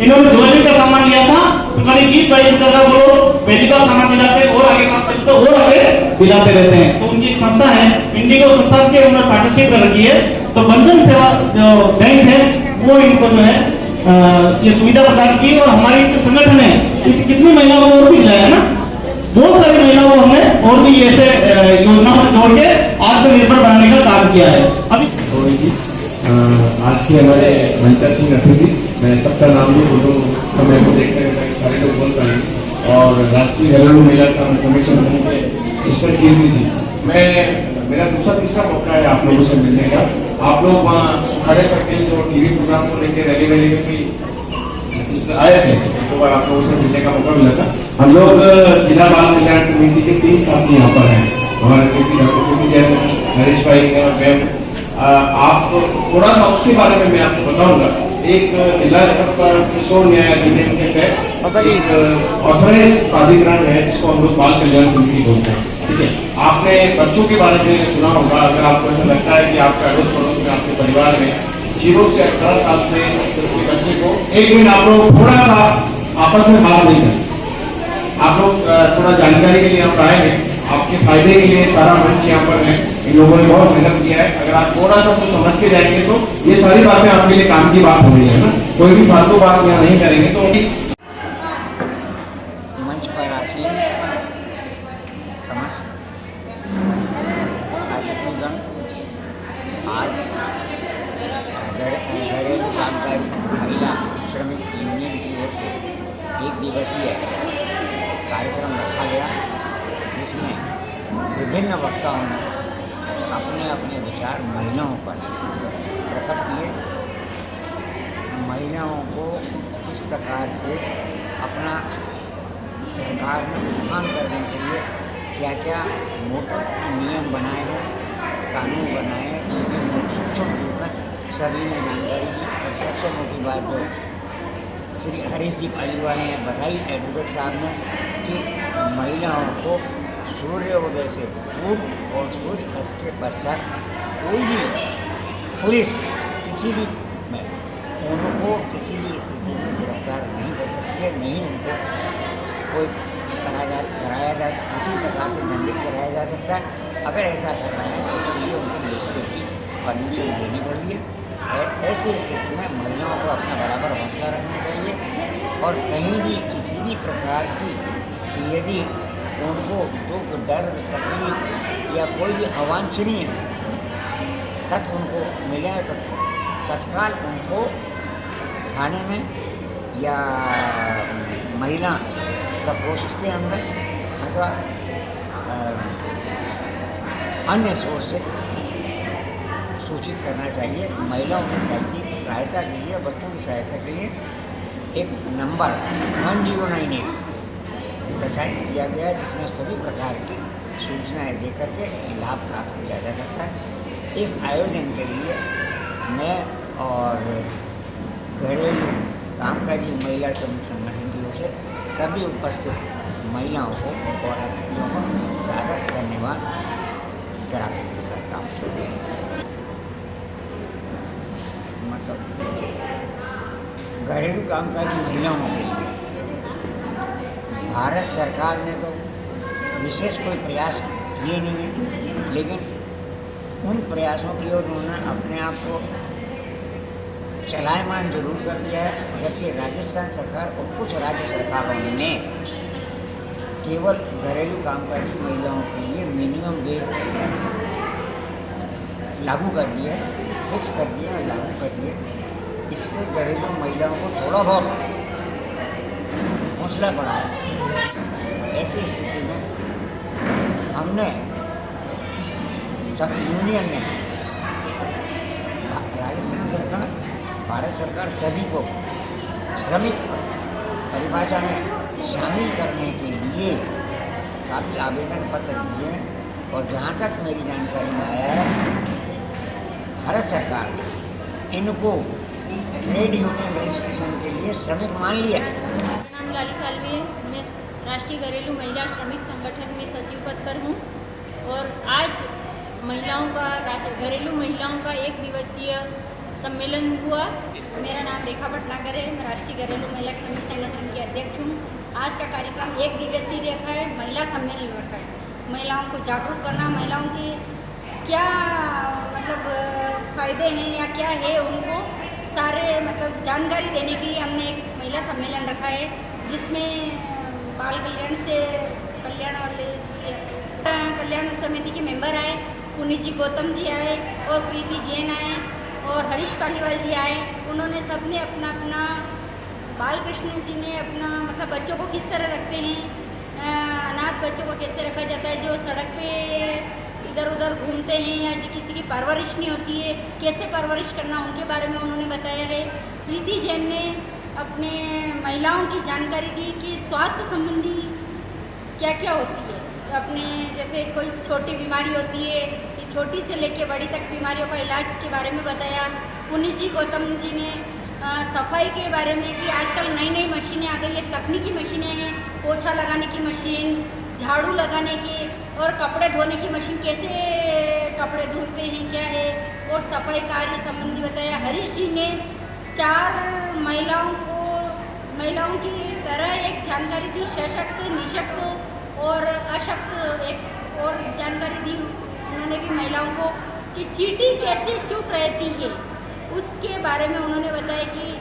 इन्होंने ज्वेलरी का सामान लिया था, तो करीब 20-22 हजार का वो पहली बार सामान दिलाते हैं, और आगे काम चलते तो और आगे दिलाते रहते हैं। तो उनकी एक संस्था है इंडिगो संस्था के उन्होंने पार्टनरशिप कर रखी है। तो बंधन सेवा जो बैंक है वो इनको जो है ये सुविधा प्रदान की और हमारी जो संगठन है कितनी महिलाओं को और भी दिलाया है ना, बहुत सारी महिलाओं को हमने और भी ऐसे योजनाओं से जोड़ के आत्मनिर्भर बनाने का काम किया है। अभी आज के हमारे मंचा सिंह अतिथि, मैं सबका नाम भी बोलूँ, समय को देखते हुए सारे लोग बोल पाएंगे, और राष्ट्रीय घरेलू महिला समीक्षा मंडल के सिस्टर कीर्ति जी, मेरा दूसरा तीसरा मौका है आप लोगों से मिलने का। आप लोग वहाँ सुखाड़े सर्किल जो टीवी प्रोग्राम को लेकर रैली में भी आए थे, तो बार आप लोगों से मिलने का मौका मिला था। हम लोग जिला बाल कल्याण समिति के 3 साथी यहाँ पर हैं, हमारे कीर्ति जैन, नरेश भाई और मैम। आप थोड़ा सा उसके बारे में मैं आपको बताऊंगा। एक जिला स्तर पर किशोर न्याय अधिनियम के तहत एक ऑथराइज प्राधिकरण है जिसको हम लोग बाल कल्याण समिति बोलते हैं, ठीक है। आपने बच्चों के बारे में सुना होगा, अगर आपको ऐसा लगता है कि आपके अड़ोस पड़ोस में, आपके परिवार में 0 से 18 साल में के बच्चे को एक दिन आप लोग थोड़ा सा आपस में बात नहीं करें, आप लोग थोड़ा जानकारी के लिए हम आएंगे, आपके फायदे के लिए सारा मंच यहाँ पर है, इन लोगों ने बहुत मेहनत किया है। अगर आप थोड़ा सा कुछ समझ के जाएंगे तो ये सारी बातें आपके लिए काम की बात हो रही है ना, कोई भी फालतू बात यहाँ नहीं करेंगे। तो मंच पर आसीन समस्त अतिथिगण, आज घरेलू कामकाज महिला श्रमिक यूनियन की ओर से 1 दिवसीय कार्यक्रम रखा गया, जिसमें विभिन्न वक्ताओं ने अपने अपने विचार महिलाओं पर प्रकट किए। महिलाओं को किस प्रकार से अपना सरकार ने उत्थान करने के लिए क्या क्या मोटे नियम बनाए हैं, कानून बनाए हैं, उनके सूक्ष्म रूप में सभी ने जानकारी दी। और सबसे मोटी बात जो श्री हरीश जी पालीवाल ने बताई, एडवोकेट साहब ने, कि महिलाओं को सूर्योदय से पूर्व और सूर्य अस्त के पश्चात कोई भी पुलिस किसी भी में उनको किसी भी स्थिति में गिरफ्तार नहीं कर सकती है, नहीं उनको कोई कराया जा किसी प्रकार से दंडित कराया जा सकता है। अगर ऐसा करना है तो उसके लिए उनको मजिस्ट्रेट की परमिशन देनी पड़ती है। ऐसी स्थिति में महिलाओं को अपना बराबर हौसला रखना चाहिए, और कहीं भी किसी भी प्रकार की यदि उनको दुख, दर्द, तकलीफ या कोई भी अवांछनीय तक उनको मिले तो तत्काल उनको थाने में या महिला प्रकोष्ठ के अंदर अथवा अन्य सोर्स से सूचित करना चाहिए। महिलाओं की सहायता के लिए, बच्चों की सहायता के लिए एक नंबर 1098 प्रचारित किया गया है, जिसमें सभी प्रकार की सूचनाएं देकर के लाभ प्राप्त किया जा सकता है। इस आयोजन के लिए मैं और घरेलू कामकाजी महिला श्रमिक संगठन की ओर से सभी उपस्थित महिलाओं को और अतिथियों को स्वागत धन्यवाद करता हूँ। मतलब घरेलू कामकाजी महिलाओं के लिए भारत सरकार ने तो विशेष कोई प्रयास किए नहीं है, लेकिन उन प्रयासों की ओर उन्होंने अपने आप को चलायमान जरूर कर दिया है। जबकि राजस्थान सरकार और कुछ राज्य सरकारों ने केवल घरेलू कामकाजी महिलाओं के लिए मिनिमम वेज लागू कर दिया है, फिक्स कर दिया है, लागू कर दिया। इससे घरेलू महिलाओं को थोड़ा बहुत हौसला बढ़ा है। ऐसी स्थिति में हमने सब यूनियन ने राजस्थान सरकार, भारत सरकार सभी को श्रमिक परिभाषा में शामिल करने के लिए काफ़ी आवेदन पत्र दिए हैं, और जहाँ तक मेरी जानकारी में आया है, भारत सरकार ने इनको ट्रेड यूनियन रजिस्ट्रेशन के लिए श्रमिक मान लिया है। मेरा नाम लाली सालवी है, मैं राष्ट्रीय घरेलू महिला श्रमिक संगठन में सचिव पद पर हूँ, और आज महिलाओं का घरेलू महिलाओं का 1 दिवसीय सम्मेलन हुआ। मेरा नाम रेखा भटनागर है, मैं राष्ट्रीय घरेलू महिला श्रमिक संगठन की अध्यक्ष हूँ। आज का कार्यक्रम 1 दिवसीय रखा है, महिला सम्मेलन रखा है। महिलाओं को जागरूक करना, महिलाओं की क्या मतलब फ़ायदे हैं या क्या है उनको, सारे मतलब जानकारी देने के लिए हमने एक महिला सम्मेलन रखा है, जिसमें बाल कल्याण समिति के मेंबर आए, पुनीत जी गौतम जी आए और प्रीति जैन आए और हरीश पालीवाल जी आए। उन्होंने सबने अपना अपना बालकृष्ण जी ने अपना मतलब बच्चों को किस तरह रखते हैं, अनाथ बच्चों को कैसे रखा जाता है, जो सड़क पे इधर उधर घूमते हैं या किसी की परवरिश नहीं होती है, कैसे परवरिश करना, उनके बारे में उन्होंने बताया है। प्रीति जैन ने अपने महिलाओं की जानकारी दी कि स्वास्थ्य संबंधी क्या क्या होती है, अपने जैसे कोई छोटी बीमारी होती है, छोटी से लेके बड़ी तक बीमारियों का इलाज के बारे में बताया। पुनीत जी गौतम जी ने सफाई के बारे में कि आजकल नई नई मशीनें आ गई है, तकनीकी मशीनें हैं, पोछा लगाने की मशीन, झाड़ू लगाने की और कपड़े धोने की मशीन, कैसे कपड़े धुलते हैं क्या है, और सफाई कार्य संबंधी बताया। हरीश जी ने 4 महिलाओं की तरह एक जानकारी दी, सशक्त, निशक्त और अशक्त एक और जानकारी दी उन्होंने भी महिलाओं को कि चींटी कैसे चुप रहती है उसके बारे में उन्होंने बताया कि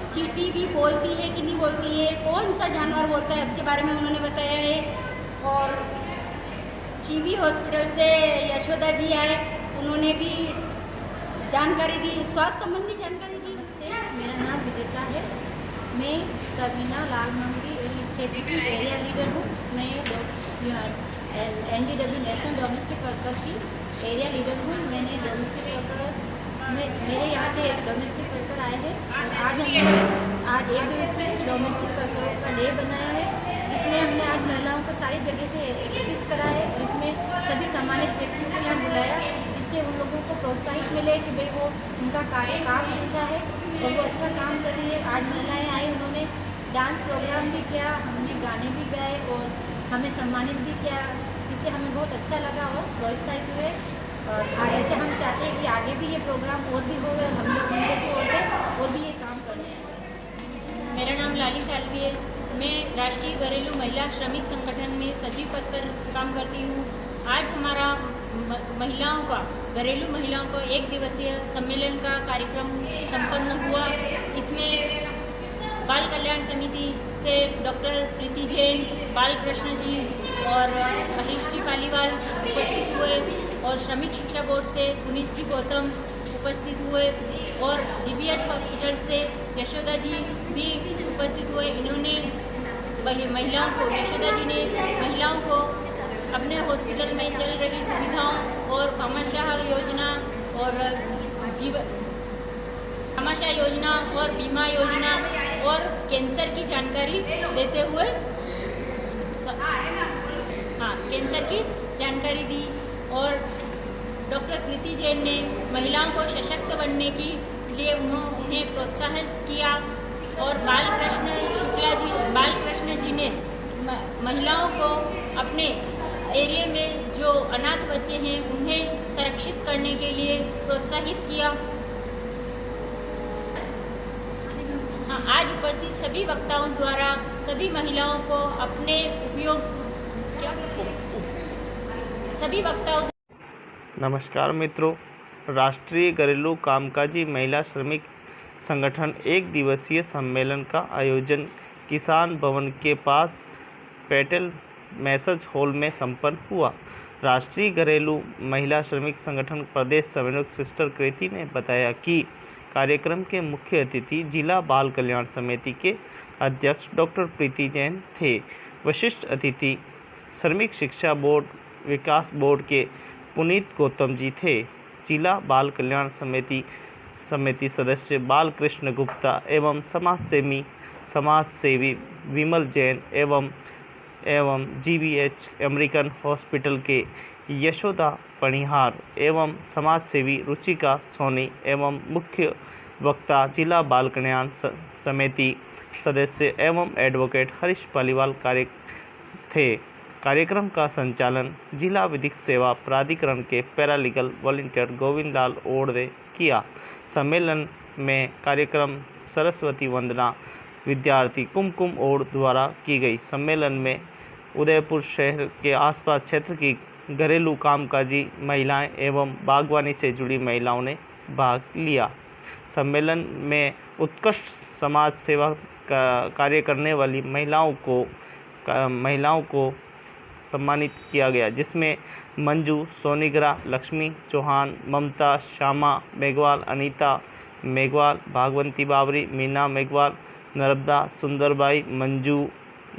चींटी भी बोलती है कि नहीं बोलती है, कौन सा जानवर बोलता है, उसके बारे में उन्होंने बताया है। और जीबी हॉस्पिटल से यशोदा जी आए, उन्होंने भी जानकारी दी, स्वास्थ्य संबंधी जानकारी दी उसने। मेरा नाम विजेता है, मैं सबीना लाल मंगरी इस क्षेत्र की एरिया लीडर हूँ। मैं NDW नेशनल डोमेस्टिक वर्कर की एरिया लीडर हूँ। मैंने डोमेस्टिक वर्कर मेरे यहाँ के डोमेस्टिक वर्कर आए हैं और आज एक दिवसीय डोमेस्टिक वर्करों का डे बनाया है, जिसमें हमने आज महिलाओं को सारी जगह से एकत्रित करा है और इसमें सभी सम्मानित व्यक्तियों को यहाँ बुलाया, जिससे उन लोगों को प्रोत्साहित मिले कि भाई वो उनका काम अच्छा है और वो अच्छा काम कर रही है। आज महिलाएं आई, उन्होंने डांस प्रोग्राम भी किया, हमने गाने भी गाए और हमें सम्मानित भी किया, इससे हमें बहुत अच्छा लगा और प्रोत्साहित हुए। और ऐसे हम चाहते हैं कि आगे भी ये प्रोग्राम और भी हो और हम लोग हम जैसी औरतें और भी ये काम कर रहे हैं। मेरा नाम लाली सालवी है। मैं राष्ट्रीय घरेलू महिला श्रमिक संगठन में सचिव पद पर काम करती हूँ। आज हमारा महिलाओं का घरेलू महिलाओं का 1 दिवसीय सम्मेलन का कार्यक्रम संपन्न हुआ। इसमें बाल कल्याण समिति से डॉक्टर प्रीति जैन, बालकृष्ण जी और हरीश जी पालीवाल उपस्थित हुए और श्रमिक शिक्षा बोर्ड से पुनीत जी गौतम उपस्थित हुए और GBH हॉस्पिटल से यशोदा जी भी उपस्थित हुए। इन्होंने महिलाओं को, यशोदा जी ने महिलाओं को अपने हॉस्पिटल में चल रही सुविधाओं और भामाशाह योजना और भामाशाह योजना और बीमा योजना और कैंसर की जानकारी देते हुए कैंसर की जानकारी दी। और डॉक्टर प्रीति जैन ने महिलाओं को सशक्त बनने के लिए उन्हें प्रोत्साहित किया और बालकृष्ण जी ने महिलाओं को अपने एरिया में जो अनाथ बच्चे हैं उन्हें संरक्षित करने के लिए प्रोत्साहित किया। आज उपस्थित सभी वक्ताओं द्वारा सभी महिलाओं को अपने नमस्कार मित्रों, राष्ट्रीय घरेलू कामकाजी महिला श्रमिक संगठन 1 दिवसीय सम्मेलन का आयोजन किसान भवन के पास पेटेल मैसेज हॉल में संपन्न हुआ। राष्ट्रीय घरेलू महिला श्रमिक संगठन प्रदेश समन्वयक सिस्टर कृति ने बताया कि कार्यक्रम के मुख्य अतिथि जिला बाल कल्याण समिति के अध्यक्ष डॉक्टर प्रीति जैन थे। विशिष्ट अतिथि श्रमिक शिक्षा बोर्ड विकास बोर्ड के पुनीत गौतम जी थे। जिला बाल कल्याण समिति सदस्य बालकृष्ण गुप्ता एवं समाजसेवी विमल जैन एवं GBH अमेरिकन हॉस्पिटल के यशोदा पणिहार एवं समाजसेवी रुचिका सोनी एवं मुख्य वक्ता जिला बाल कल्याण समिति सदस्य एवं एडवोकेट हरीश पालीवाल थे। कार्यक्रम का संचालन जिला विधिक सेवा प्राधिकरण के पैरालीगल वॉलंटियर गोविंद लाल ओड़ ने किया। सम्मेलन में कार्यक्रम सरस्वती वंदना विद्यार्थी कुमकुम ओड़ द्वारा की गई। सम्मेलन में उदयपुर शहर के आसपास क्षेत्र की घरेलू कामकाजी महिलाएं एवं बागवानी से जुड़ी महिलाओं ने भाग लिया। सम्मेलन में उत्कृष्ट समाज सेवा का कार्य करने वाली महिलाओं को सम्मानित किया गया, जिसमें मंजू, सोनिग्रा, लक्ष्मी चौहान, ममता, श्यामा मेघवाल, अनीता मेघवाल, भागवंती बावरी, मीना मेघवाल, नर्मदा, सुंदरबाई, मंजू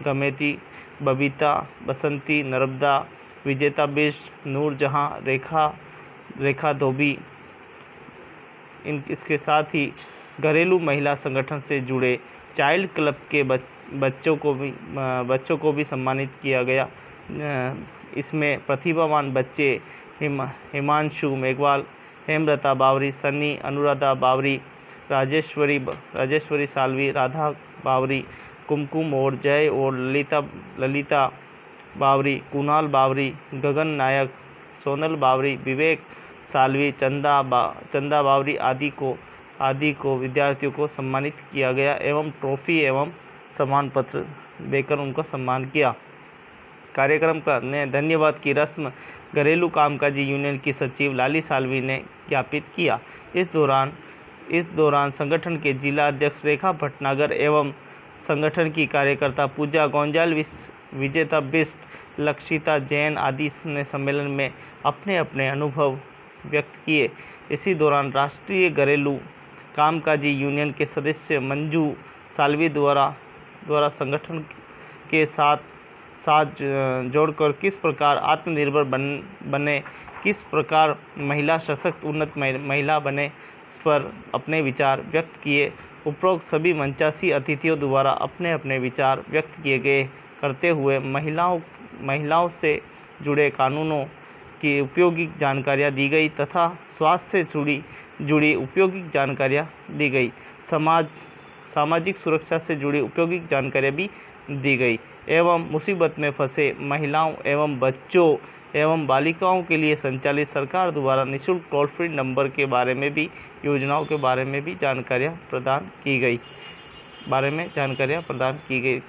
गमेती, बबीता, बसंती, नर्मदा, विजेता बिष्ट, नूरजहां, रेखा धोबी। इसके साथ ही घरेलू महिला संगठन से जुड़े चाइल्ड क्लब के बच्चों को भी सम्मानित किया गया। इसमें प्रतिभावान बच्चे हिमांशु मेघवाल, हेमलता बावरी, सन्नी, अनुराधा बावरी, राजेश्वरी सालवी, राधा बावरी, कुमकुम और जय और ललिता बावरी, कुणाल बावरी, गगन नायक, सोनल बावरी, विवेक सालवी, चंदा बावरी आदि को विद्यार्थियों को सम्मानित किया गया एवं ट्रॉफी एवं सम्मान पत्र देकर उनका सम्मान किया। कार्यक्रम का ने धन्यवाद की रस्म घरेलू कामकाजी यूनियन की सचिव लाली सालवी ने ज्ञापित किया। इस दौरान संगठन के जिला अध्यक्ष रेखा भटनागर एवं संगठन की कार्यकर्ता पूजा गोंजाल, विजेता बिष्ट, लक्षिता जैन आदि ने सम्मेलन में अपने अपने अनुभव व्यक्त किए। इसी दौरान राष्ट्रीय घरेलू कामकाजी यूनियन के सदस्य मंजू सालवी द्वारा संगठन के साथ जोड़कर किस प्रकार आत्मनिर्भर बने, किस प्रकार महिला सशक्त उन्नत महिला बने, इस पर अपने विचार व्यक्त किए। उपरोक्त सभी मंचासी अतिथियों द्वारा अपने अपने विचार व्यक्त किए गए करते हुए महिलाओं से जुड़े कानूनों की उपयोगी जानकारियाँ दी गई तथा स्वास्थ्य से जुड़ी उपयोगी जानकारियाँ दी गई। सामाजिक सुरक्षा से जुड़ी उपयोगी जानकारियाँ भी दी गई एवं मुसीबत में फंसे महिलाओं एवं बच्चों एवं बालिकाओं के लिए संचालित सरकार द्वारा निःशुल्क टोल फ्री नंबर के बारे में भी, योजनाओं के बारे में भी जानकारियाँ प्रदान की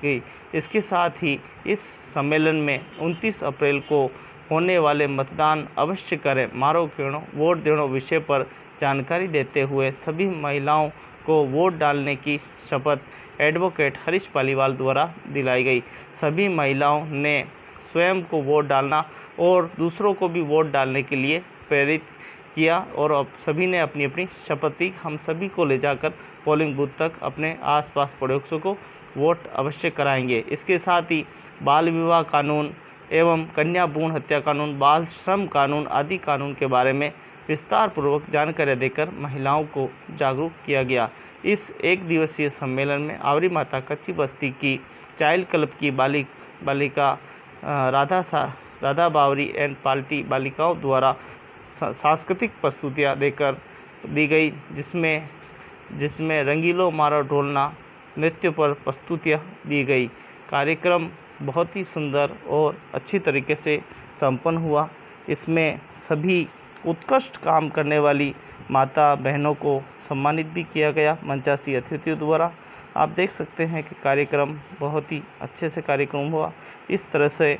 गई। इसके साथ ही इस सम्मेलन में 29 अप्रैल को होने वाले मतदान अवश्य करें, मारो खेड़ो, वोट देनो विषय पर जानकारी देते हुए सभी महिलाओं को वोट डालने की शपथ एडवोकेट हरीश पालीवाल द्वारा दिलाई गई। सभी महिलाओं ने स्वयं को वोट डालना और दूसरों को भी वोट डालने के लिए प्रेरित किया और अब सभी ने अपनी अपनी शपथ ली। हम सभी को ले जाकर पोलिंग बूथ तक अपने आसपास पड़ोसियों को वोट अवश्य कराएंगे। इसके साथ ही बाल विवाह कानून एवं कन्या भ्रूण हत्या कानून, बाल श्रम कानून आदि कानून के बारे में विस्तार पूर्वक जानकारी देकर महिलाओं को जागरूक किया गया। इस एक दिवसीय सम्मेलन में आवरी माता कच्ची बस्ती की चाइल्ड क्लब की बालिका राधा बावरी एंड पार्टी बालिकाओं द्वारा सांस्कृतिक प्रस्तुतियाँ दी गई, जिसमें रंगीलो मारो ढोलना नृत्य पर प्रस्तुतियाँ दी गई। कार्यक्रम बहुत ही सुंदर और अच्छी तरीके से संपन्न हुआ। इसमें सभी उत्कृष्ट काम करने वाली माता बहनों को सम्मानित भी किया गया मंचासी अतिथियों द्वारा। आप देख सकते हैं कि कार्यक्रम बहुत ही अच्छे से कार्यक्रम हुआ। इस तरह से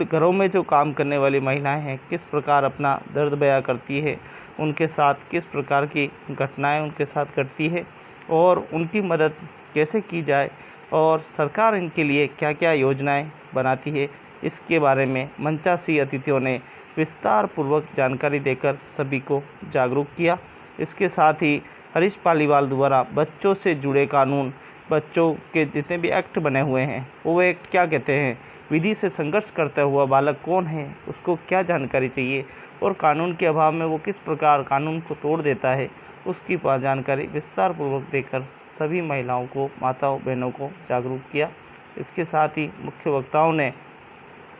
घरों में जो काम करने वाली महिलाएं हैं किस प्रकार अपना दर्द बयां करती है, उनके साथ किस प्रकार की घटनाएं उनके साथ घटती है और उनकी मदद कैसे की जाए और सरकार इनके लिए क्या क्या योजनाएं बनाती है, इसके बारे में मंचासी अतिथियों ने विस्तार पूर्वक जानकारी देकर सभी को जागरूक किया। इसके साथ ही हरीश पालीवाल द्वारा बच्चों से जुड़े कानून, बच्चों के जितने भी एक्ट बने हुए हैं वो एक्ट क्या कहते हैं, विधि से संघर्ष करता हुआ बालक कौन है, उसको क्या जानकारी चाहिए और कानून के अभाव में वो किस प्रकार कानून को तोड़ देता है, उसकी जानकारी विस्तार पूर्वक देकर सभी महिलाओं को, माताओं बहनों को जागरूक किया। इसके साथ ही मुख्य वक्ताओं ने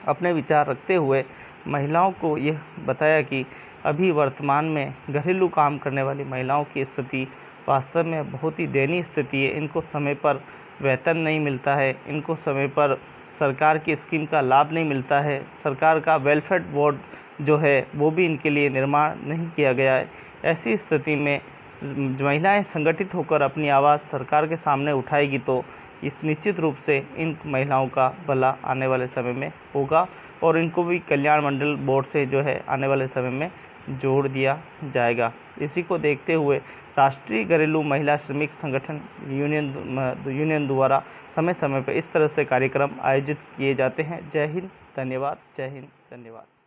अपने विचार रखते हुए महिलाओं को यह बताया कि अभी वर्तमान में घरेलू काम करने वाली महिलाओं की स्थिति वास्तव में बहुत ही दयनीय स्थिति है। इनको समय पर वेतन नहीं मिलता है, इनको समय पर सरकार की स्कीम का लाभ नहीं मिलता है, सरकार का वेलफेयर बोर्ड जो है वो भी इनके लिए निर्माण नहीं किया गया है। ऐसी स्थिति में महिलाएं संगठित होकर अपनी आवाज़ सरकार के सामने उठाएगी तो इस निश्चित रूप से इन महिलाओं का भला आने वाले समय में होगा और इनको भी कल्याण मंडल बोर्ड से जो है आने वाले समय में जोड़ दिया जाएगा। इसी को देखते हुए राष्ट्रीय घरेलू महिला श्रमिक संगठन यूनियन द्वारा समय समय पर इस तरह से कार्यक्रम आयोजित किए जाते हैं। जय हिंद, धन्यवाद। जय हिंद, धन्यवाद।